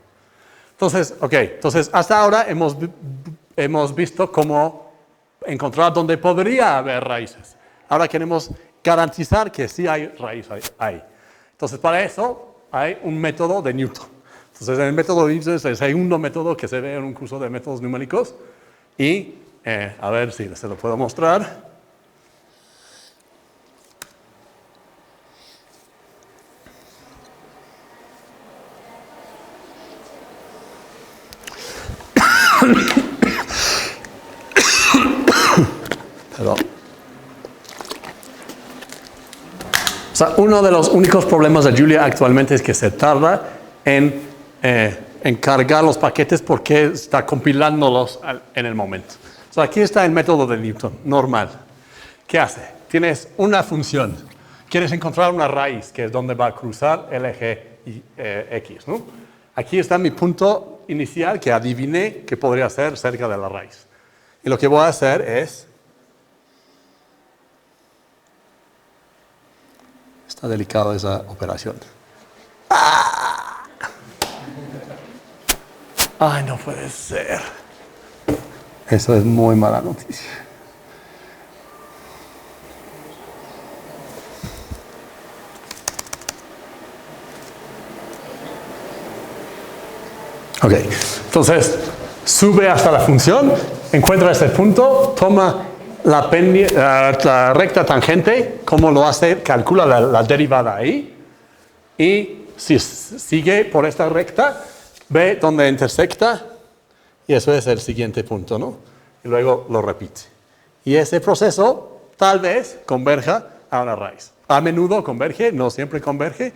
Entonces, entonces hasta ahora hemos visto cómo encontrar dónde podría haber raíces. Ahora queremos garantizar que sí hay raíz ahí. Entonces, para eso hay un método de Newton. Entonces, el método de Newton es el segundo método que se ve en un curso de métodos numéricos. Y, a ver si se lo puedo mostrar. Perdón. O sea, uno de los únicos problemas de Julia actualmente es que se tarda en cargar los paquetes porque está compilándolos en el momento. O sea, aquí está el método de Newton, normal. ¿Qué hace? Tienes una función. Quieres encontrar una raíz, que es donde va a cruzar el eje X, ¿no? Aquí está mi punto inicial que adiviné que podría ser cerca de la raíz. Y lo que voy a hacer es Está delicada esa operación. Ay, no puede ser. Eso es muy mala noticia. Ok, entonces sube hasta la función, encuentra este punto, toma la recta tangente, como lo hace, calcula la derivada ahí, y si sigue por esta recta, ve dónde intersecta, y eso es el siguiente punto, ¿no? Y luego lo repite. Y ese proceso tal vez converja a una raíz. A menudo converge, no siempre converge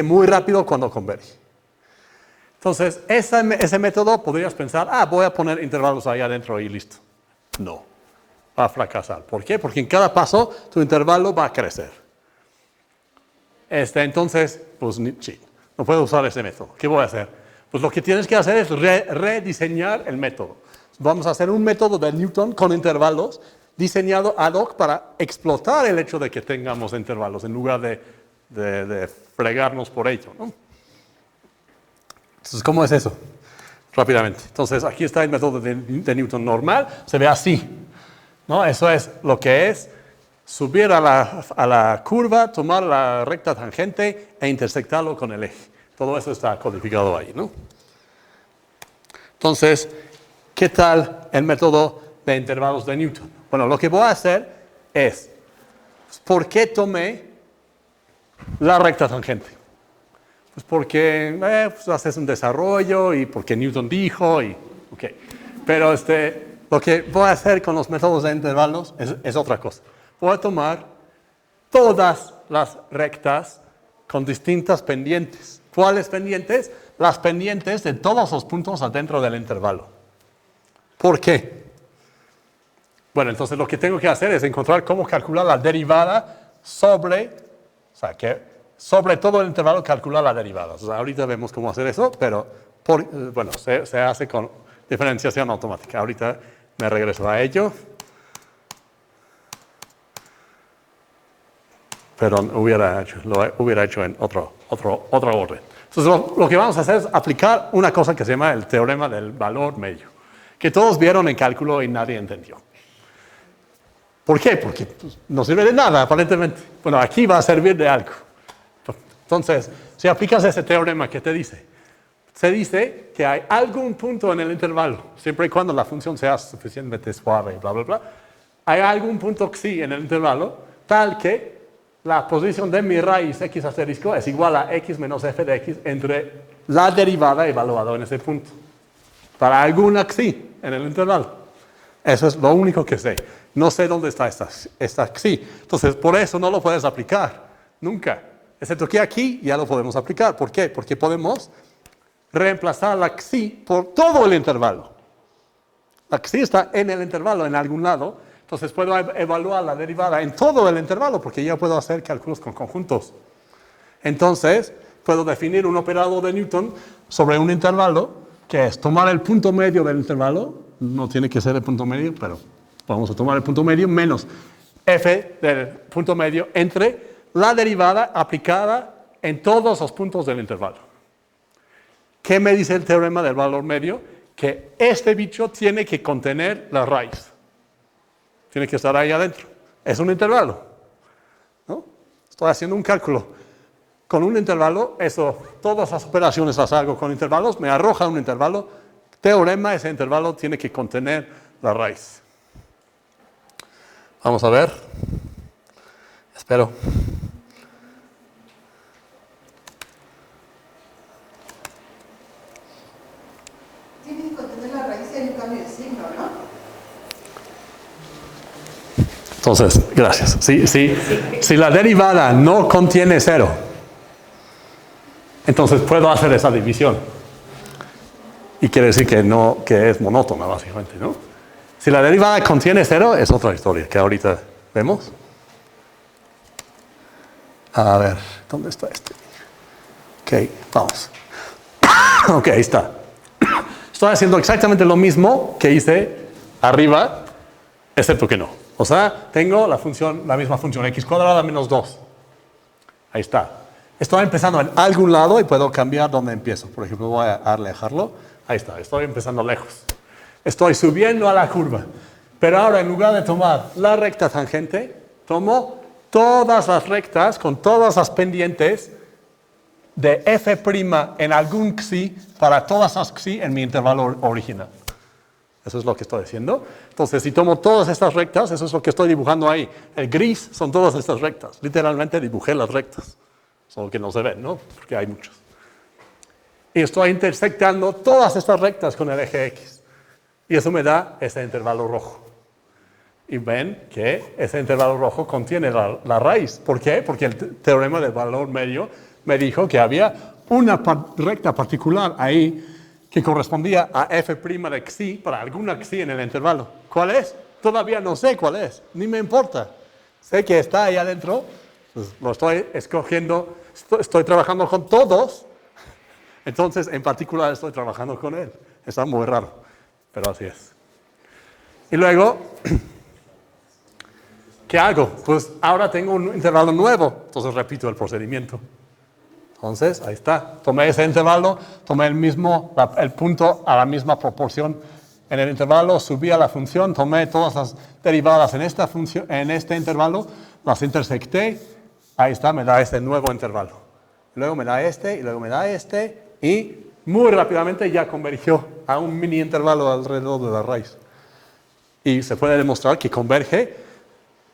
muy rápido cuando converge. Entonces, ese método podrías pensar, voy a poner intervalos ahí adentro y listo. No, va a fracasar. ¿Por qué? Porque en cada paso tu intervalo va a crecer. Entonces, pues sí, no puedo usar ese método. ¿Qué voy a hacer? Pues lo que tienes que hacer es rediseñar el método. Vamos a hacer un método de Newton con intervalos diseñado ad hoc para explotar el hecho de que tengamos intervalos en lugar de fregarnos por ello, ¿no? Entonces, ¿cómo es eso? Rápidamente. Entonces, aquí está el método de Newton normal. Se ve así, ¿no? Eso es lo que es subir a la curva, tomar la recta tangente e intersectarlo con el eje. Todo eso está codificado ahí, ¿no? Entonces, ¿qué tal el método de intervalos de Newton? Bueno, lo que voy a hacer es, ¿por qué tomé la recta tangente? Pues porque pues haces un desarrollo y porque Newton dijo y ok. Pero lo que voy a hacer con los métodos de intervalos es otra cosa. Voy a tomar todas las rectas con distintas pendientes. ¿Cuáles pendientes? Las pendientes de todos los puntos adentro del intervalo. ¿Por qué? Bueno, entonces lo que tengo que hacer es encontrar cómo calcular la derivada sobre todo el intervalo calcular la derivada. O sea, ahorita vemos cómo hacer eso, pero se hace con diferenciación automática. Ahorita me regreso a ello. Pero lo hubiera hecho en otro orden. Entonces lo que vamos a hacer es aplicar una cosa que se llama el teorema del valor medio, que todos vieron en cálculo y nadie entendió. ¿Por qué? Porque pues, no sirve de nada, aparentemente. Bueno, aquí va a servir de algo. Entonces, si aplicas ese teorema, ¿qué te dice? Se dice que hay algún punto en el intervalo, siempre y cuando la función sea suficientemente suave, bla, bla, bla, hay algún punto xi en el intervalo, tal que la posición de mi raíz x asterisco es igual a x menos f de x entre la derivada evaluada en ese punto. Para alguna xi en el intervalo. Eso es lo único que sé. No sé dónde está esta xi. Entonces, por eso no lo puedes aplicar. Nunca. Excepto que aquí ya lo podemos aplicar. ¿Por qué? Porque podemos reemplazar la xi por todo el intervalo. La xi está en el intervalo en algún lado, entonces puedo evaluar la derivada en todo el intervalo porque ya puedo hacer cálculos con conjuntos. Entonces, puedo definir un operador de Newton sobre un intervalo que es tomar el punto medio del intervalo, no tiene que ser el punto medio, pero vamos a tomar el punto medio menos f del punto medio entre la derivada aplicada en todos los puntos del intervalo. ¿Qué me dice el teorema del valor medio? Que este bicho tiene que contener la raíz. Tiene que estar ahí adentro. Es un intervalo, ¿no? Estoy haciendo un cálculo. Con un intervalo, todas las operaciones las hago con intervalos, me arroja un intervalo. Teorema, ese intervalo tiene que contener la raíz. Vamos a ver. Espero. Tiene que contener la raíz y hay un cambio de signo, ¿no? Entonces, gracias. Si la derivada no contiene cero, entonces puedo hacer esa división. Y quiere decir que es monótona, básicamente, ¿no? Si la derivada contiene cero, es otra historia que ahorita vemos. A ver, ¿dónde está este? Ok, vamos. Ok, ahí está. Estoy haciendo exactamente lo mismo que hice arriba, excepto que no. O sea, tengo la misma función x cuadrada menos 2. Ahí está. Estoy empezando en algún lado y puedo cambiar dónde empiezo. Por ejemplo, voy a alejarlo. Ahí está, estoy empezando lejos. Estoy subiendo a la curva. Pero ahora, en lugar de tomar la recta tangente, tomo todas las rectas con todas las pendientes de f' en algún xi para todas las xi en mi intervalo original. Eso es lo que estoy haciendo. Entonces, si tomo todas estas rectas, eso es lo que estoy dibujando ahí. El gris son todas estas rectas. Literalmente dibujé las rectas. Solo que no se ven, ¿no? Porque hay muchas. Y estoy intersectando todas estas rectas con el eje X. Y eso me da ese intervalo rojo. Y ven que ese intervalo rojo contiene la raíz. ¿Por qué? Porque el teorema del valor medio me dijo que había una recta particular ahí que correspondía a f' de xi para alguna xi en el intervalo. ¿Cuál es? Todavía no sé cuál es, ni me importa. Sé que está ahí adentro, pues lo estoy escogiendo, estoy trabajando con todos, entonces en particular estoy trabajando con él. Está muy raro, pero así es. Y luego, ¿qué hago? Pues ahora tengo un intervalo nuevo, entonces repito el procedimiento. Entonces, ahí está. Tomé ese intervalo, tomé el punto a la misma proporción en el intervalo, subí a la función, tomé todas las derivadas en este intervalo, las intersecté, ahí está, me da este nuevo intervalo. Luego me da este, y luego me da este, y muy rápidamente ya convergió a un mini intervalo alrededor de la raíz. Y se puede demostrar que converge,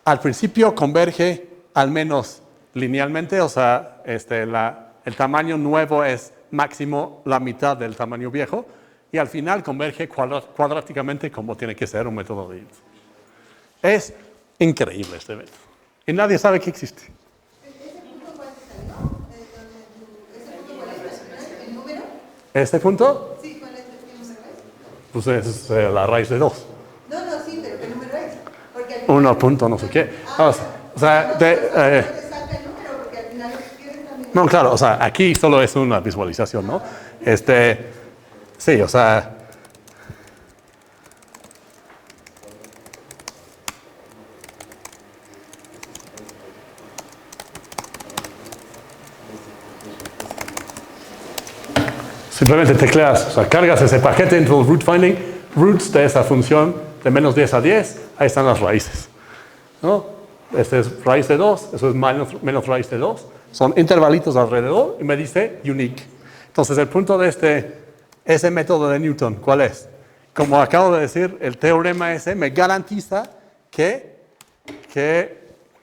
al principio converge al menos linealmente, o sea, el tamaño nuevo es máximo la mitad del tamaño viejo y al final converge cuadráticamente como tiene que ser un método de Hilbert. Es increíble este método. Y nadie sabe que existe. ¿Ese punto cuál te salió? ¿Ese punto cuál es? ¿El número? ¿Este punto? Sí, ¿cuál es el número es? Pues es la raíz de 2. No, sí, pero ¿qué número es? Porque al final... 1 punto no sé qué. O sea, no, claro, o sea, aquí solo es una visualización, ¿no? Sí, o sea... Simplemente tecleas, o sea, cargas ese paquete en tu root finding, roots de esa función de menos 10 a 10, ahí están las raíces, ¿no? Este es raíz de 2, eso es menos raíz de 2. Son intervalitos alrededor y me dice unique. Entonces, el punto de ese método de Newton, ¿cuál es? Como acabo de decir, el teorema ese me garantiza que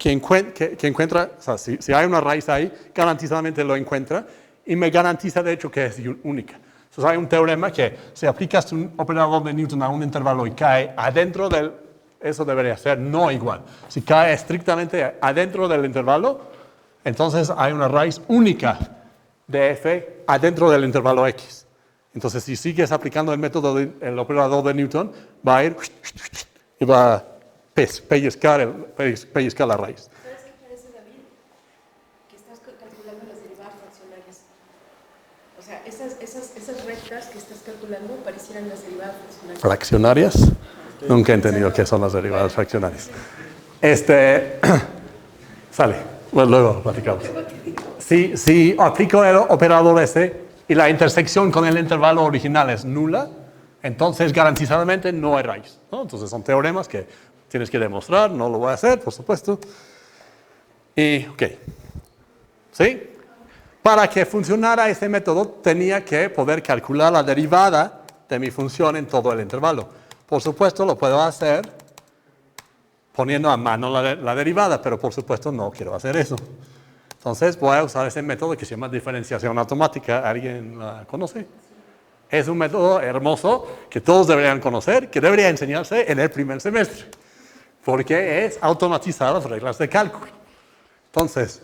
encuentra, o sea, si hay una raíz ahí, garantizadamente lo encuentra y me garantiza de hecho que es única. Entonces, hay un teorema que si aplicas un operador de Newton a un intervalo y cae adentro del... Eso debería ser no igual. Si cae estrictamente adentro del intervalo, entonces hay una raíz única de f adentro del intervalo x. Entonces, si sigues aplicando el método del operador de Newton, va a ir y va a pellizcar la raíz. ¿Sabes qué parece, David? Que estás calculando las derivadas fraccionarias. O sea, esas rectas que estás calculando parecieran las derivadas fraccionarias. ¿Fraccionarias? Nunca he entendido qué son las derivadas fraccionarias. Sale. Bueno, luego platicamos. Si aplico el operador ese y la intersección con el intervalo original es nula, entonces garantizadamente no hay raíz, ¿no? Entonces son teoremas que tienes que demostrar, no lo voy a hacer, por supuesto. Y, ok. ¿Sí? Para que funcionara ese método tenía que poder calcular la derivada de mi función en todo el intervalo. Por supuesto lo puedo hacer poniendo a mano la derivada, pero por supuesto no quiero hacer eso. Entonces voy a usar ese método que se llama diferenciación automática. ¿Alguien la conoce? Es un método hermoso que todos deberían conocer, que debería enseñarse en el primer semestre, porque es automatizar las reglas de cálculo. Entonces,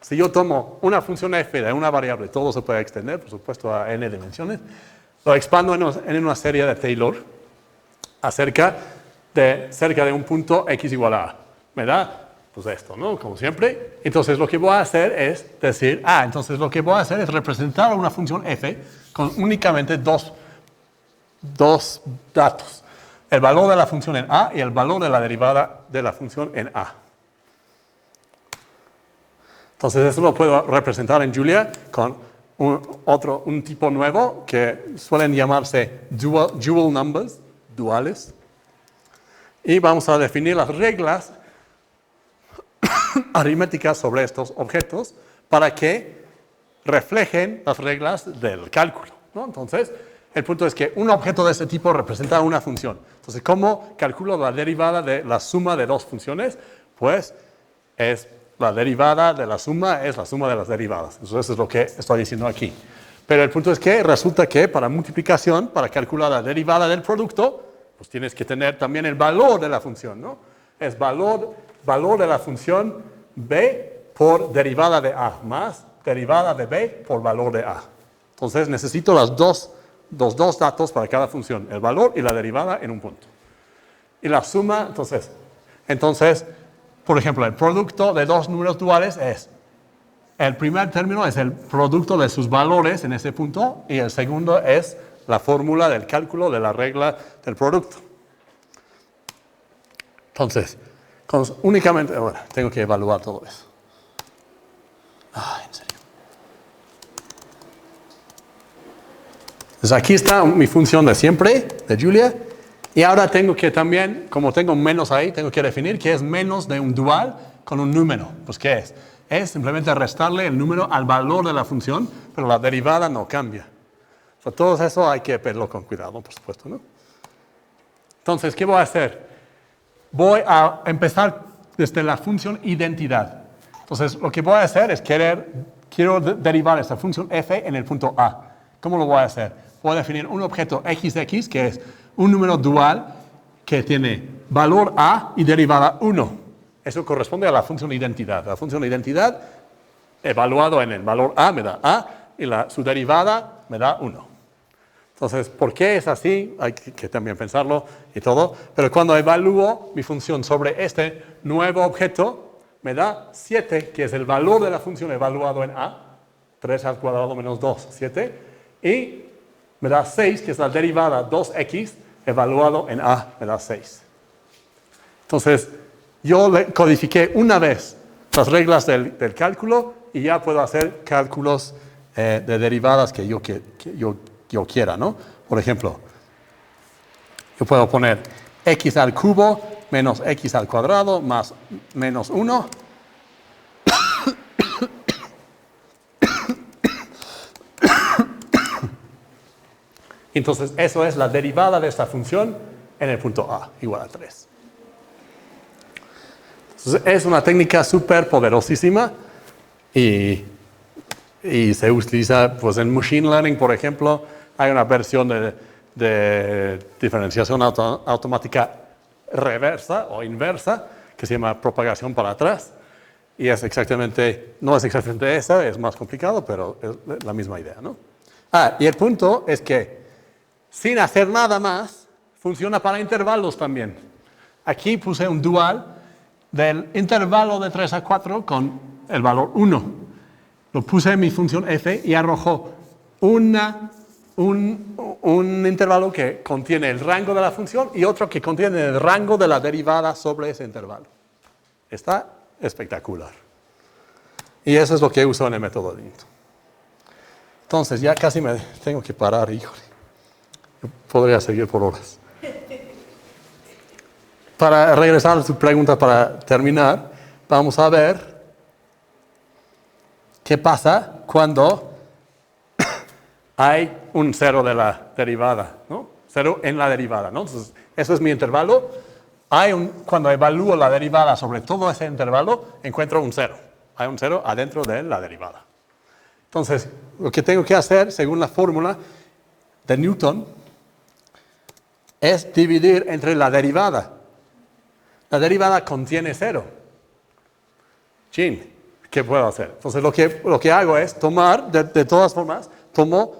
si yo tomo una función f de una variable, todo se puede extender, por supuesto, a n dimensiones, lo expando en una serie de Taylor cerca de un punto x igual a a. Me da, pues esto, ¿no? Como siempre. Entonces, lo que voy a hacer es decir, entonces lo que voy a hacer es representar una función f con únicamente dos datos. El valor de la función en a y el valor de la derivada de la función en a. Entonces eso lo puedo representar en Julia con un tipo nuevo que suelen llamarse dual numbers, duales. Y vamos a definir las reglas aritméticas sobre estos objetos para que reflejen las reglas del cálculo, ¿no? Entonces, el punto es que un objeto de este tipo representa una función. Entonces, ¿cómo calculo la derivada de la suma de dos funciones? Pues es la derivada de la suma es la suma de las derivadas. Entonces, eso es lo que estoy diciendo aquí. Pero el punto es que resulta que para multiplicación, para calcular la derivada del producto, pues tienes que tener también el valor de la función, ¿no? Es valor de la función b por derivada de a más derivada de b por valor de a. Entonces necesito los dos datos para cada función, el valor y la derivada en un punto. Y la suma, entonces, por ejemplo, el producto de dos números duales es, el primer término es el producto de sus valores en ese punto y el segundo es la fórmula del cálculo de la regla del producto. Entonces, únicamente, bueno, tengo que evaluar todo eso. En serio. Entonces aquí está mi función de siempre, de Julia. Y ahora tengo que también, como tengo menos ahí, tengo que definir que es menos de un dual con un número. Pues ¿qué es? Es simplemente restarle el número al valor de la función, pero la derivada no cambia. O sea, todo eso hay que verlo con cuidado, por supuesto, ¿no? Entonces, ¿qué voy a hacer? Voy a empezar desde la función identidad. Entonces, lo que voy a hacer es quiero derivar esta función f en el punto A. ¿Cómo lo voy a hacer? Voy a definir un objeto xx, que es un número dual que tiene valor A y derivada 1. Eso corresponde a la función identidad. La función identidad, evaluado en el valor A, me da A, y su derivada me da 1. Entonces, ¿por qué es así? Hay que también pensarlo y todo. Pero cuando evalúo mi función sobre este nuevo objeto, me da 7, que es el valor de la función evaluado en A. 3 al cuadrado menos 2, 7. Y me da 6, que es la derivada 2x, evaluado en A, me da 6. Entonces, yo codifiqué una vez las reglas del cálculo y ya puedo hacer cálculos de derivadas que yo quiera, ¿no? Por ejemplo, yo puedo poner x al cubo menos x al cuadrado más menos 1. Entonces, eso es la derivada de esta función en el punto A, igual a 3. Entonces, es una técnica súper poderosísima y se utiliza pues, en Machine Learning, por ejemplo. Hay una versión de diferenciación automática reversa o inversa que se llama propagación para atrás. Y no es exactamente esa, es más complicado, pero es la misma idea, ¿no? Y el punto es que sin hacer nada más, funciona para intervalos también. Aquí puse un dual del intervalo de 3 a 4 con el valor 1. Lo puse en mi función f y arrojó un intervalo que contiene el rango de la función y otro que contiene el rango de la derivada sobre ese intervalo. Está espectacular. Y eso es lo que uso en el método de Newton. Entonces, ya casi me tengo que parar, híjole. Yo podría seguir por horas. Para regresar a tu pregunta, para terminar, vamos a ver qué pasa cuando hay un cero de la derivada, ¿no? Cero en la derivada, ¿no? Entonces, eso es mi intervalo. Cuando evalúo la derivada sobre todo ese intervalo, encuentro un cero. Hay un cero adentro de la derivada. Entonces, lo que tengo que hacer, según la fórmula de Newton, es dividir entre la derivada. La derivada contiene cero. Chin, ¿qué puedo hacer? Entonces, lo que hago es tomar, de todas formas, tomo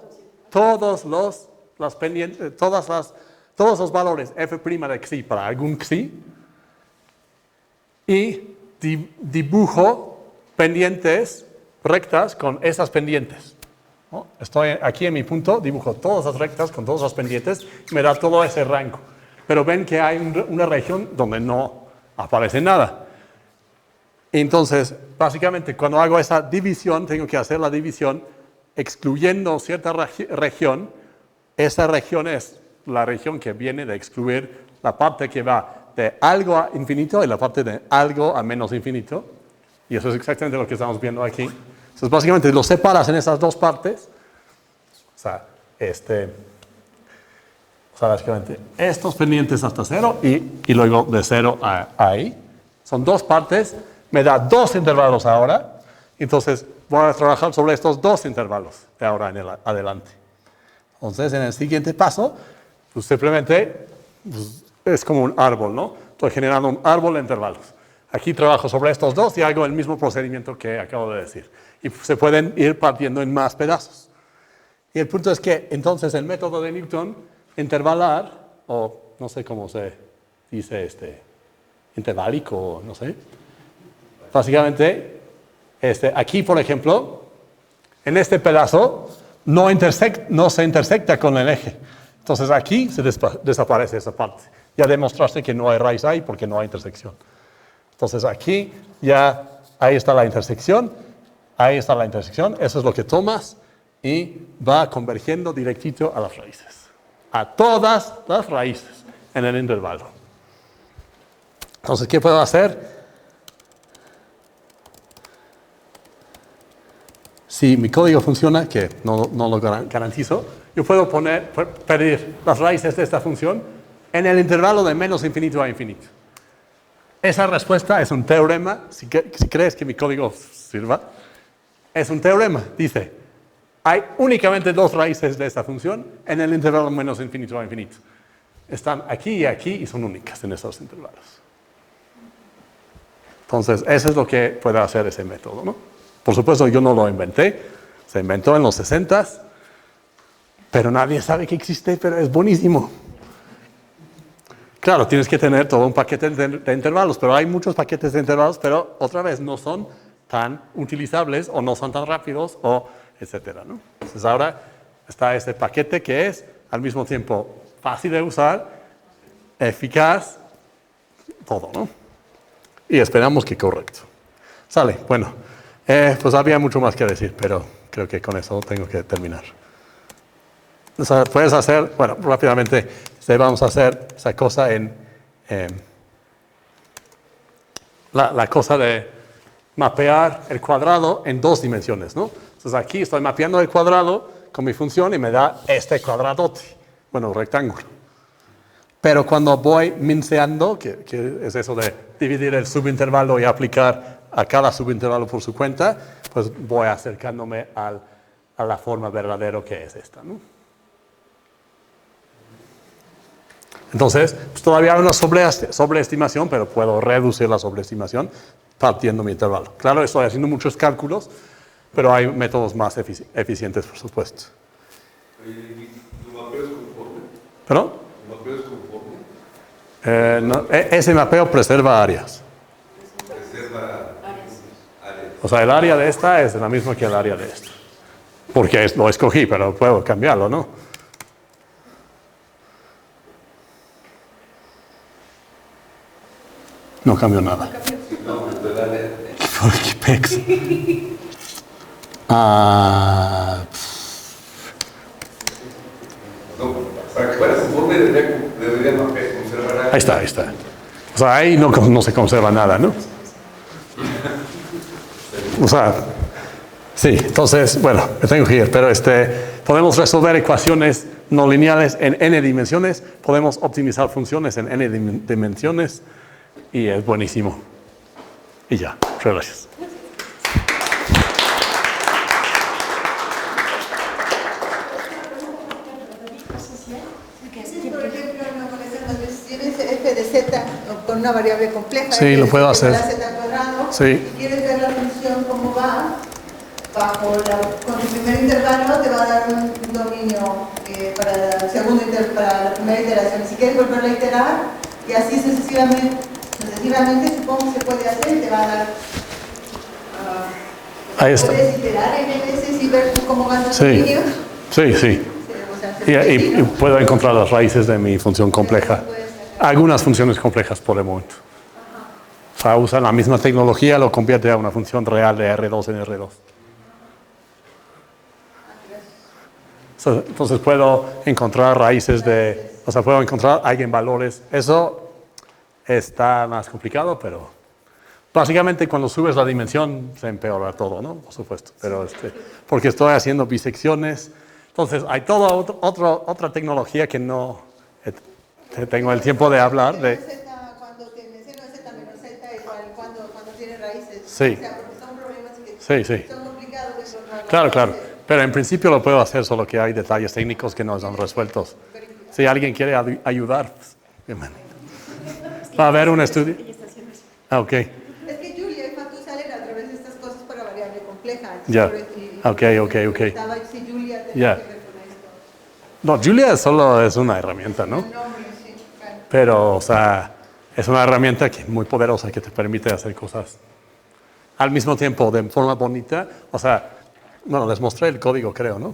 todos los pendientes, todos los valores f' de xi para algún xi y dibujo pendientes rectas con esas pendientes, ¿no? Estoy aquí en mi punto, dibujo todas las rectas con todas las pendientes y me da todo ese rango. Pero ven que hay una región donde no aparece nada. Entonces, básicamente, cuando hago esa división, tengo que hacer la división excluyendo cierta región. Esa región es la región que viene de excluir la parte que va de algo a infinito y la parte de algo a menos infinito. Y eso es exactamente lo que estamos viendo aquí. Entonces, básicamente, lo separas en esas dos partes. O sea, básicamente, estos pendientes hasta 0 y luego de 0 a ahí. Son dos partes. Me da dos intervalos ahora. Entonces, voy a trabajar sobre estos dos intervalos de ahora en adelante. Entonces, en el siguiente paso, pues simplemente es como un árbol, ¿no? Estoy generando un árbol de intervalos. Aquí trabajo sobre estos dos y hago el mismo procedimiento que acabo de decir. Y se pueden ir partiendo en más pedazos. Y el punto es que, entonces, el método de Newton, intervalar, o no sé cómo se dice, interválico, no sé. Básicamente, aquí, por ejemplo, en este pedazo, no se intersecta con el eje. Entonces, aquí se desaparece esa parte. Ya demostraste que no hay raíz ahí porque no hay intersección. Entonces, aquí ya, ahí está la intersección, eso es lo que tomas y va convergiendo directito a las raíces. A todas las raíces en el intervalo. Entonces, ¿qué puedo hacer? Si mi código funciona, que no lo garantizo, yo puedo pedir las raíces de esta función en el intervalo de menos infinito a infinito. Esa respuesta es un teorema, si crees que mi código sirva, es un teorema. Dice, hay únicamente dos raíces de esta función en el intervalo menos infinito a infinito. Están aquí y aquí y son únicas en esos intervalos. Entonces, eso es lo que puede hacer ese método, ¿no? Por supuesto, yo no lo inventé, se inventó en los 60s, pero nadie sabe que existe, pero es buenísimo. Claro, tienes que tener todo un paquete de intervalos, pero hay muchos paquetes de intervalos, pero otra vez no son tan utilizables o no son tan rápidos o etcétera, ¿no? Entonces ahora está este paquete que es al mismo tiempo fácil de usar, eficaz, todo, ¿no? Y esperamos que correcto. Sale, bueno, pues había mucho más que decir, pero creo que con eso tengo que terminar. O sea, puedes hacer, bueno, rápidamente, vamos a hacer esa cosa en la cosa de mapear el cuadrado en dos dimensiones, ¿no? Entonces aquí estoy mapeando el cuadrado con mi función y me da este cuadradote, bueno, rectángulo. Pero cuando voy minceando, que es eso de dividir el subintervalo y aplicar a cada subintervalo por su cuenta, pues voy acercándome a la forma verdadera que es esta, ¿no? Entonces, pues todavía hay una sobreestimación, pero puedo reducir la sobreestimación partiendo mi intervalo. Claro, estoy haciendo muchos cálculos, pero hay métodos más eficientes, por supuesto. ¿Tu mapeo es conforme? ¿Perdón? ¿Tu mapeo es conforme? No, ese mapeo preserva áreas. Preserva áreas. O sea, el área de esta es la misma que el área de esta. Porque lo escogí, pero puedo cambiarlo, ¿no? No cambió nada. No, pues el área. ¿Por qué pex? No, para que fuera conforme debería conservar área. Ahí está. O sea, ahí no se conserva nada, ¿no? O sea, sí, entonces, bueno, me tengo que ir, pero podemos resolver ecuaciones no lineales en n dimensiones, podemos optimizar funciones en n dimensiones y es buenísimo. Y ya, muchas gracias. Sí, por ejemplo, tienes f de z con una variable compleja. Sí, lo puedo hacer. Z al cuadrado. Sí. Si quieres ver la función cómo va, con el primer intervalo te va a dar un dominio para para la primera iteración. Si quieres volverlo a iterar y así sucesivamente supongo que se puede hacer y te va a dar. Ahí está. Puedes iterar en veces y ver cómo van los Sí. dominios. Sí. Y puedo encontrar las raíces de mi función compleja. Algunas funciones complejas por el momento. O sea, usa la misma tecnología, lo convierte a una función real de R2 en R2. Entonces puedo encontrar raíces o sea, puedo encontrar eigenvalores. Eso está más complicado, pero básicamente cuando subes la dimensión se empeora todo, ¿no? Por supuesto. Pero porque estoy haciendo bisecciones. Entonces hay toda otra tecnología que no tengo el tiempo de hablar. Cuando tiene seno de z menos z igual cuando tiene raíces. Sí. O sea, porque son problemas que Sí. son complicados de encontrar. Claro. Pero en principio lo puedo hacer, solo que hay detalles técnicos que no están resueltos. Si alguien quiere ayudar, pues, bienvenido. Va a haber un estudio. Ella está haciendo eso. Ah, ok. Es que Julia y Fatu salen a través de estas cosas para variable compleja. Ya. Ok. Estaba si Julia tenía Ya. que ver con esto. No, Julia solo es una herramienta, ¿no? El nombre, sí, claro. Pero, o sea, es una herramienta muy poderosa que te permite hacer cosas al mismo tiempo de forma bonita. O sea, bueno, les mostré el código, creo, ¿no?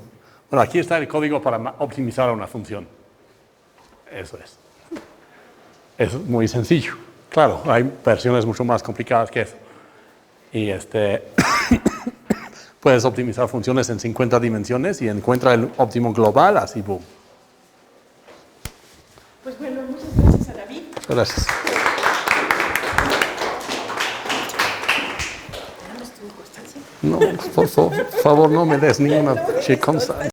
Bueno, aquí está el código para optimizar una función. Eso es. Es muy sencillo. Claro, hay versiones mucho más complicadas que eso. Y puedes optimizar funciones en 50 dimensiones y encuentra el óptimo global, así, boom. Pues bueno, muchas gracias a David. Gracias. Tenemos tu constancia. No, por favor, no me des ninguna chiconza.